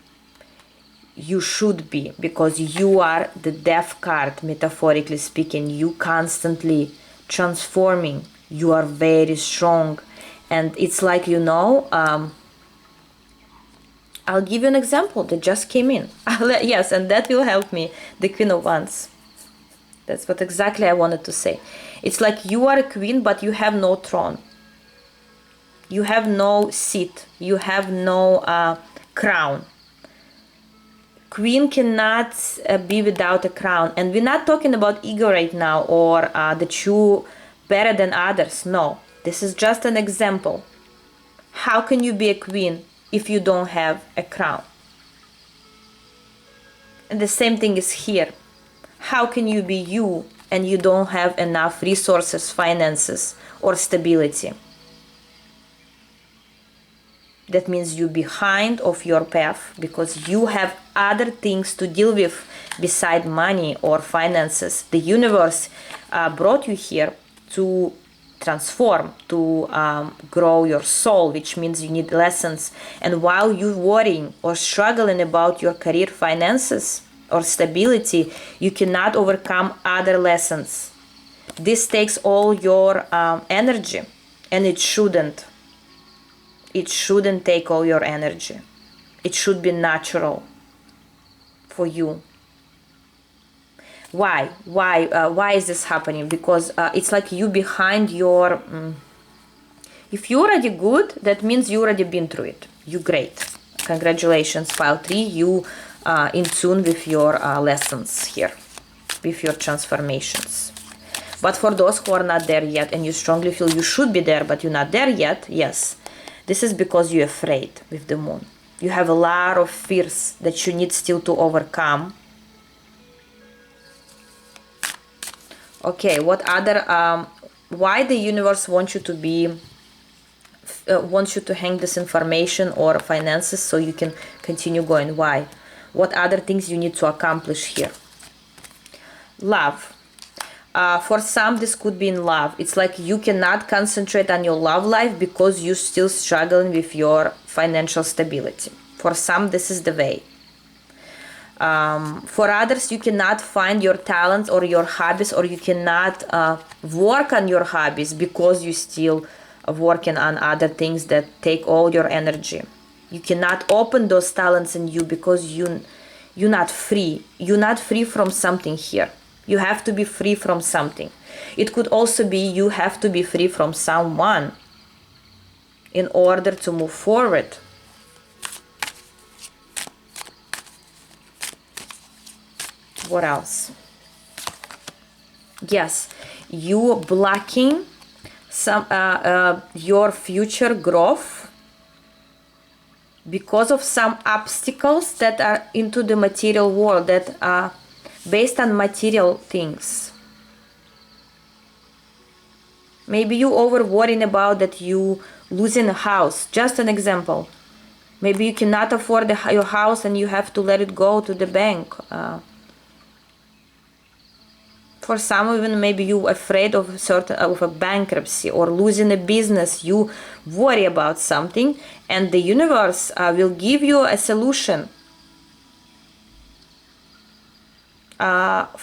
you should be, because you are the death card, metaphorically speaking. You constantly transforming, you are very strong. And it's like, I'll give you an example that just came in. Yes, and that will help me. The Queen of Wands. That's what exactly I wanted to say. It's like you are a queen, but you have no throne. You have no seat. You have no crown. Queen cannot be without a crown. And we're not talking about ego right now, or that you better than others. No, this is just an example. How can you be a queen if you don't have a crown? And the same thing is here. How can you be you and you don't have enough resources, finances, or stability? That means you're behind of your path because you have other things to deal with beside money or finances. The universe brought you here to transform, to grow your soul, which means you need lessons. And while you're worrying or struggling about your career, finances, or stability, you cannot overcome other lessons. This takes all your energy, and it shouldn't. It shouldn't take all your energy. It should be natural for you. Why? Why is this happening? Because it's like you behind your... if you're already good, that means you already been through it. You're great. Congratulations, pile 3. You in tune with your lessons here, with your transformations. But for those who are not there yet, and you strongly feel you should be there, but you're not there yet, yes. This is because you're afraid with the moon. You have a lot of fears that you need still to overcome. Okay, what other, why the universe wants you to be, wants you to hang this information or finances so you can continue going? Why? What other things you need to accomplish here? Love. For some, this could be in love. It's like you cannot concentrate on your love life because you're still struggling with your financial stability. For some, this is the way. For others, you cannot find your talents or your hobbies, or you cannot work on your hobbies because you're still working on other things that take all your energy. You cannot open those talents in you because you're not free. You're not free from something here. You have to be free from something. It could also be you have to be free from someone in order to move forward. What else? Yes, you blocking some your future growth because of some obstacles that are into the material world, that are based on material things. Maybe you over worrying about that you losing a house. Just an example. Maybe you cannot afford your house and you have to let it go to the bank. For some, even maybe you afraid of a bankruptcy or losing a business. You worry about something, and the universe will give you a solution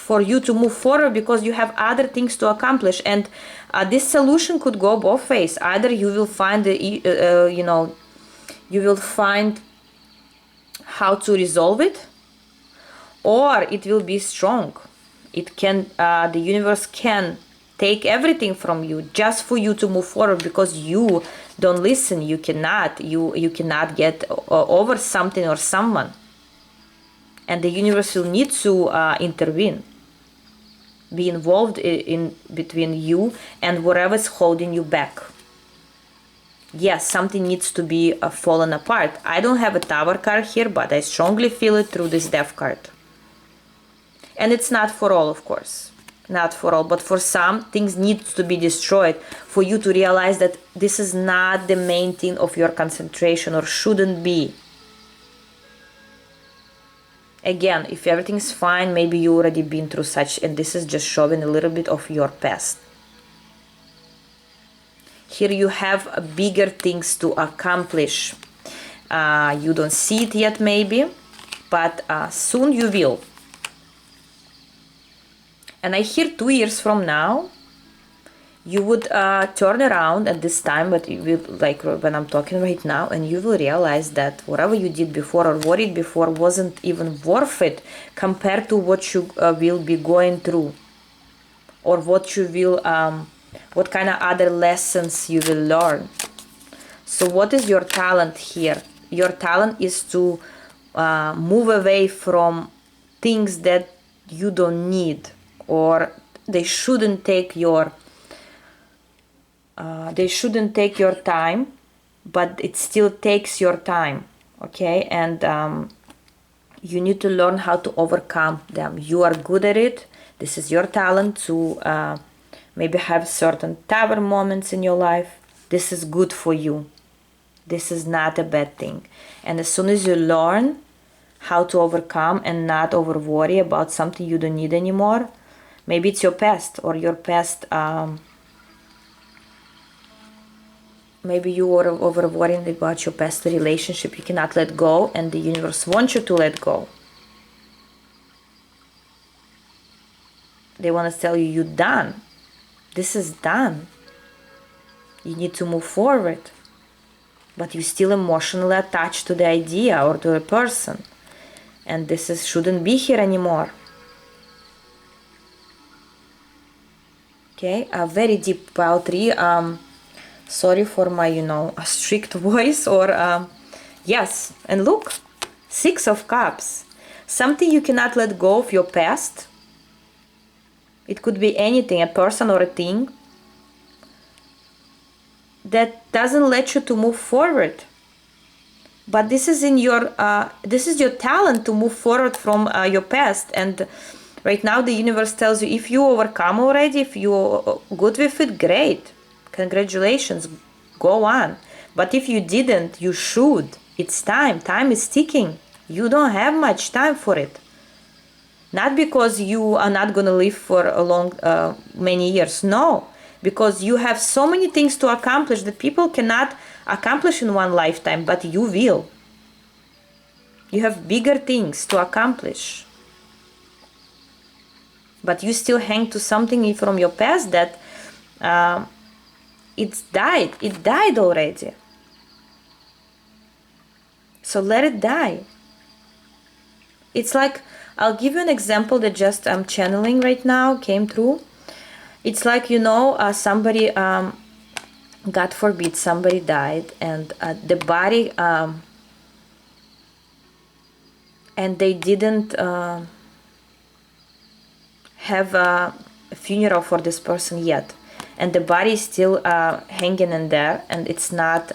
for you to move forward, because you have other things to accomplish. And this solution could go both ways. Either you will find you will find how to resolve it, or it will be strong. It can the universe can take everything from you just for you to move forward, because you don't listen. You cannot get over something or someone, and the universe will need to intervene, be involved in between you and whatever's holding you back. Yes, something needs to be fallen apart. I don't have a Tower card here, but I strongly feel it through this Death card. And it's not for all, of course. Not for all, but for some, things need to be destroyed for you to realize that this is not the main thing of your concentration, or shouldn't be. Again, if everything's fine, maybe you already been through such, and this is just showing a little bit of your past. Here you have bigger things to accomplish. You don't see it yet maybe, but soon you will. And I hear 2 years from now, you would turn around at this time, but you will, like when I'm talking right now, and you will realize that whatever you did before or worried before wasn't even worth it compared to what you will be going through, or what you will, what kind of other lessons you will learn. So what is your talent here? Your talent is to move away from things that you don't need, or they shouldn't take your time, but it still takes your time, okay? And you need to learn how to overcome them. You are good at it. This is your talent to maybe have certain Tower moments in your life. This is good for you. This is not a bad thing. And as soon as you learn how to overcome and not over worry about something you don't need anymore, maybe it's your past, or your past, maybe you are over worrying about your past relationship you cannot let go, and the universe wants you to let go. They want to tell you, you're done. This is done. You need to move forward. But you're still emotionally attached to the idea or to a person. And this shouldn't be here anymore. Okay, a very deep pile 3. Sorry for my, a strict voice, or yes. And look, 6 of Cups. Something you cannot let go of your past. It could be anything, a person or a thing, that doesn't let you to move forward. But this is your talent to move forward from your past. And right now the universe tells you, if you overcome already, if you're good with it, great. Congratulations, go on. But if you didn't, you should. It's time. Time is ticking. You don't have much time for it. Not because you are not going to live for a long, many years. No, because you have so many things to accomplish that people cannot accomplish in one lifetime, but you will. You have bigger things to accomplish. But you still hang to something from your past that it died already. So let it die. It's like, I'll give you an example that just I'm channeling right now, came through. It's like, somebody, God forbid, somebody died, and the body, and they didn't have a funeral for this person yet. And the body is still hanging in there, and it's not...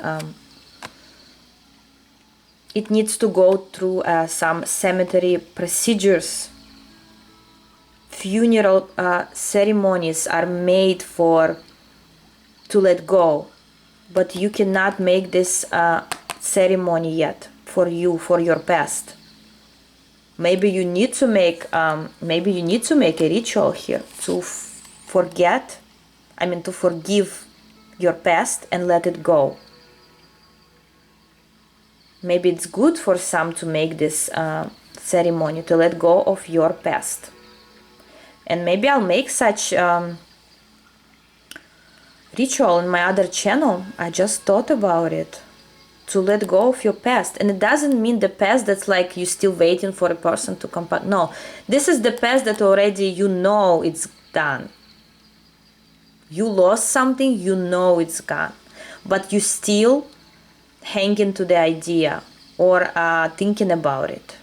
it needs to go through some cemetery procedures. Funeral ceremonies are made to let go, but you cannot make this ceremony yet for you, for your past. Maybe you need to make a ritual here to forget, to forgive your past and let it go. Maybe it's good for some to make this ceremony to let go of your past. And maybe I'll make such ritual in my other channel. I just thought about it. To let go of your past. And it doesn't mean the past that's like you're still waiting for a person to come back. No, this is the past that already you know it's done. You lost something, you know it's gone. But you still hanging to the idea or thinking about it.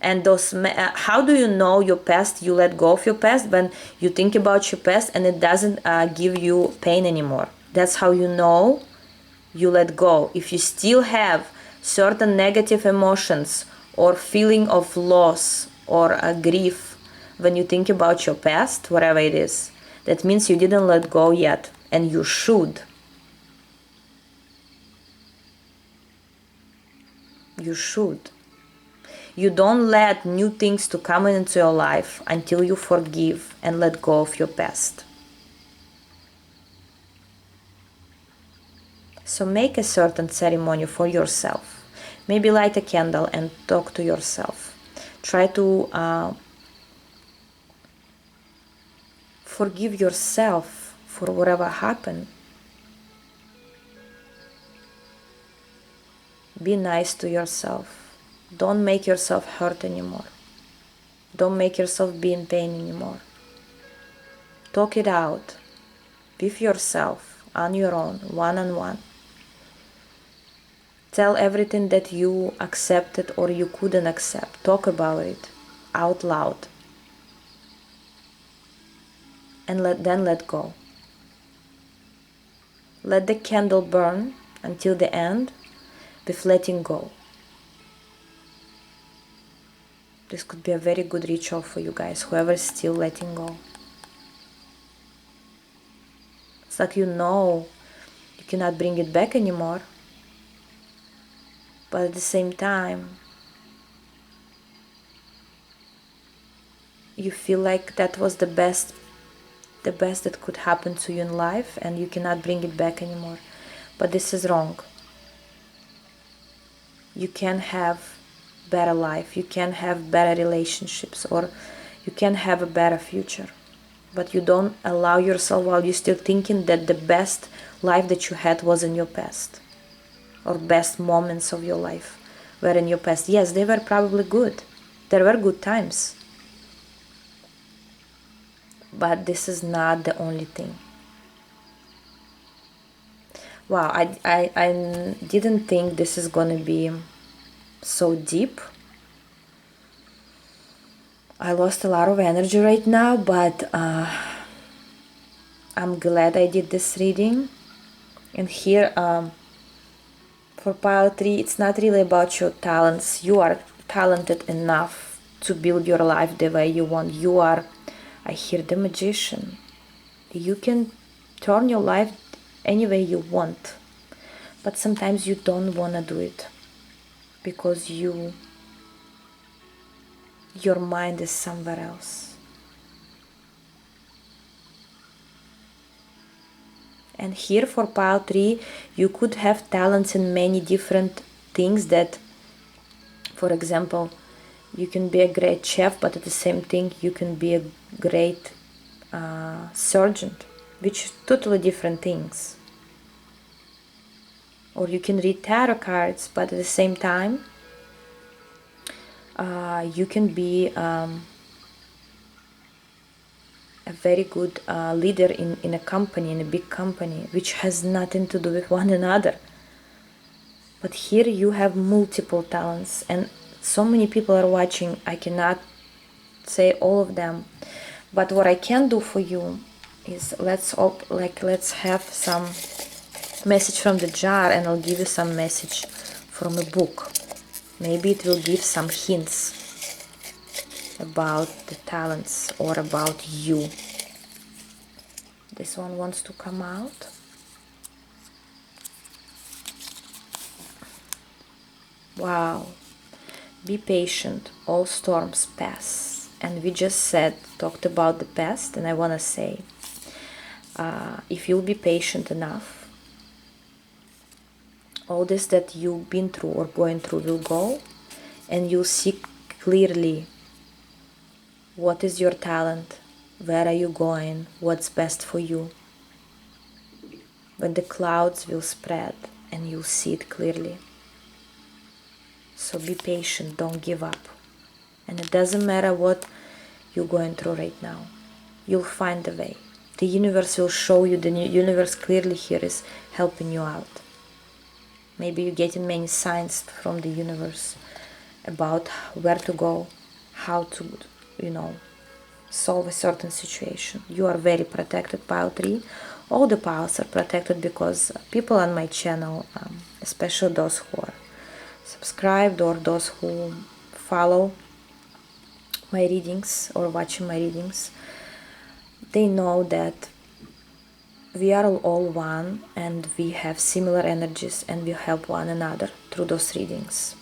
And those, how do you know your past? You let go of your past when you think about your past and it doesn't give you pain anymore. That's how you know you let go. If you still have certain negative emotions or feeling of loss or grief when you think about your past, whatever it is, that means you didn't let go yet, and you should. You should. You don't let new things to come into your life until you forgive and let go of your past. So make a certain ceremony for yourself. Maybe light a candle and talk to yourself. Try to forgive yourself for whatever happened. Be nice to yourself. Don't make yourself hurt anymore. Don't make yourself be in pain anymore. Talk it out with yourself on your own, one-on-one. Tell everything that you accepted or you couldn't accept. Talk about it out loud. And then let go. Let the candle burn until the end with letting go. This could be a very good ritual for you guys, whoever's still letting go. It's like you know you cannot bring it back anymore. But at the same time, you feel like that was the best that could happen to you in life and you cannot bring it back anymore. But this is wrong. You can have better life, you can have better relationships, or you can have a better future. But you don't allow yourself while you're still thinking that the best life that you had was in your past. Or best moments of your life were in your past. Yes, they were probably good. There were good times. But this is not the only thing. Wow, I didn't think this is gonna be so deep. I lost a lot of energy right now, but I'm glad I did this reading. And here, for pile 3, it's not really about your talents. You are talented enough to build your life the way you want. You are, I hear the magician. You can turn your life any way you want. But sometimes you don't want to do it because your mind is somewhere else. And here for pile 3, you could have talents in many different things that, for example, you can be a great chef, but at the same thing you can be a great surgeon, which is totally different things. Or you can read tarot cards, but at the same time you can be a very good leader in a company, in a big company, which has nothing to do with one another. But here you have multiple talents, and so many people are watching. I cannot say all of them, but what I can do for you is let's have some message from the jar, and I'll give you some message from a book. Maybe it will give some hints about the talents or about you. This one wants to come out. Wow. Be patient, all storms pass. And we just talked about the past, and I want to say, if you'll be patient enough, all this that you've been through or going through will go, and you'll see clearly what is your talent, where are you going, what's best for you. When the clouds will spread and you'll see it clearly. So be patient, don't give up. And it doesn't matter what you're going through right now. You'll find a way. The universe will show you, the universe clearly here is helping you out. Maybe you're getting many signs from the universe about where to go, how to, solve a certain situation. You are very protected, pile 3. All the piles are protected because people on my channel, especially those who are subscribed or those who follow my readings or watching my readings, they know that we are all one and we have similar energies and we help one another through those readings.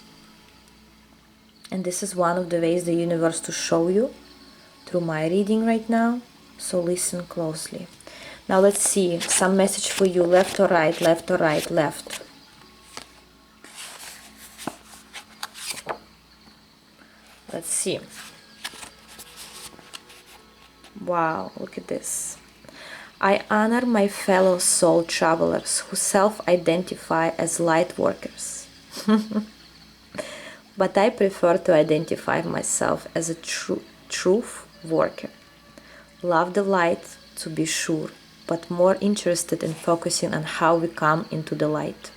And this is one of the ways the universe to show you through my reading right now. So listen closely. Now let's see some message for you, left or right, left or right, left. Let's see. Wow, look at this. I honor my fellow soul travelers who self-identify as light workers. But I prefer to identify myself as a truth worker. Love the light, to be sure, but more interested in focusing on how we come into the light.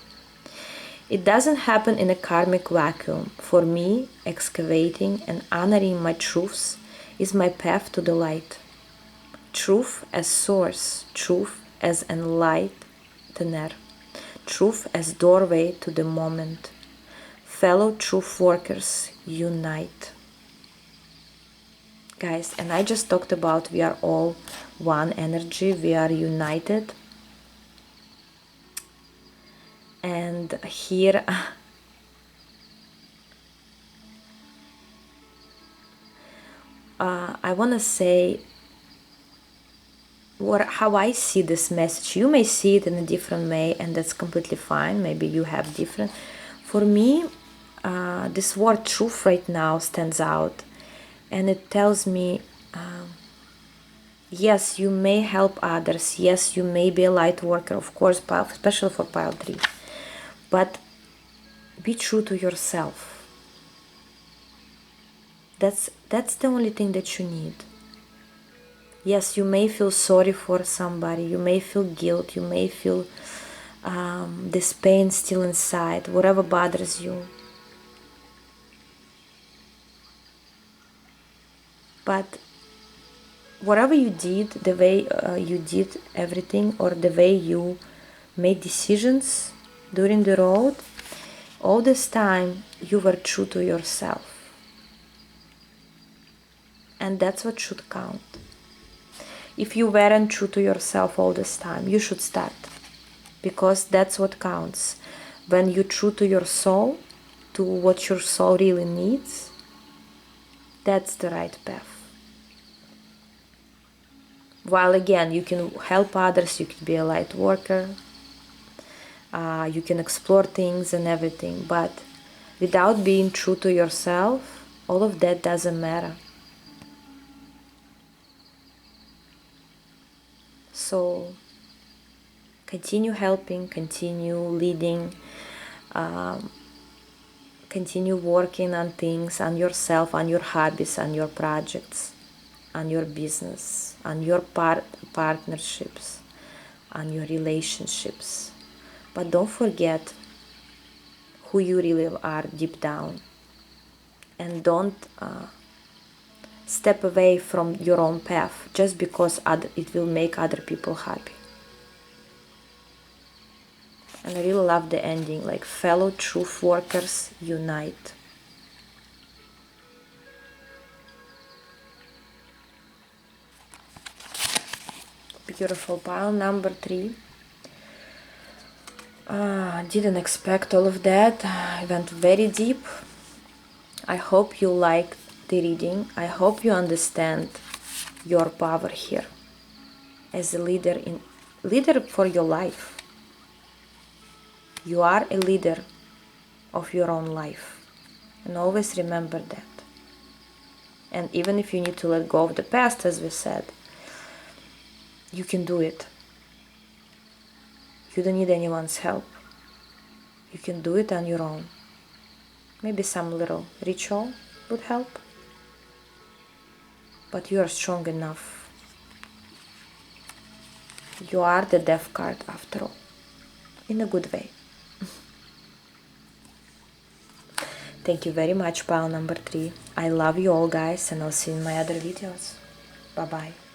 It doesn't happen in a karmic vacuum. For me, excavating and honoring my truths is my path to the light. Truth as source, truth as enlightener, truth as doorway to the moment. Fellow truth workers, unite. Guys, and I just talked about we are all one energy, we are united. And here I want to say how I see this message. You may see it in a different way, and that's completely fine. Maybe you have different. For me, this word truth right now stands out, and it tells me, yes, you may help others. Yes, you may be a light worker, of course, especially for pile 3. But be true to yourself. That's the only thing that you need. Yes, you may feel sorry for somebody, you may feel guilt, you may feel this pain still inside, whatever bothers you. But whatever you did, the way you did everything, or the way you made decisions during the road, all this time you were true to yourself. And that's what should count. If you weren't true to yourself all this time, you should start. Because that's what counts. When you're true to your soul, to what your soul really needs, that's the right path. While again, you can help others, you can be a light worker, you can explore things and everything, but without being true to yourself, all of that doesn't matter. So continue helping, continue leading, continue working on things, on yourself, on your hobbies, on your projects, on your business, on your partnerships, on your relationships. But don't forget who you really are deep down. And don't step away from your own path just because it will make other people happy. And I really love the ending, like fellow truth workers unite. Beautiful pile number 3. Didn't expect all of that. I went very deep. I hope you like the reading. I hope you understand your power here as a leader for your life. You are a leader of your own life, and always remember that. And even if you need to let go of the past, as we said, you can do it. You don't need anyone's help. You can do it on your own. Maybe some little ritual would help, but you are strong enough. You are the death card after all, in a good way. Thank you very much, pile number 3. I love you all, guys, and I'll see you in my other videos. Bye bye.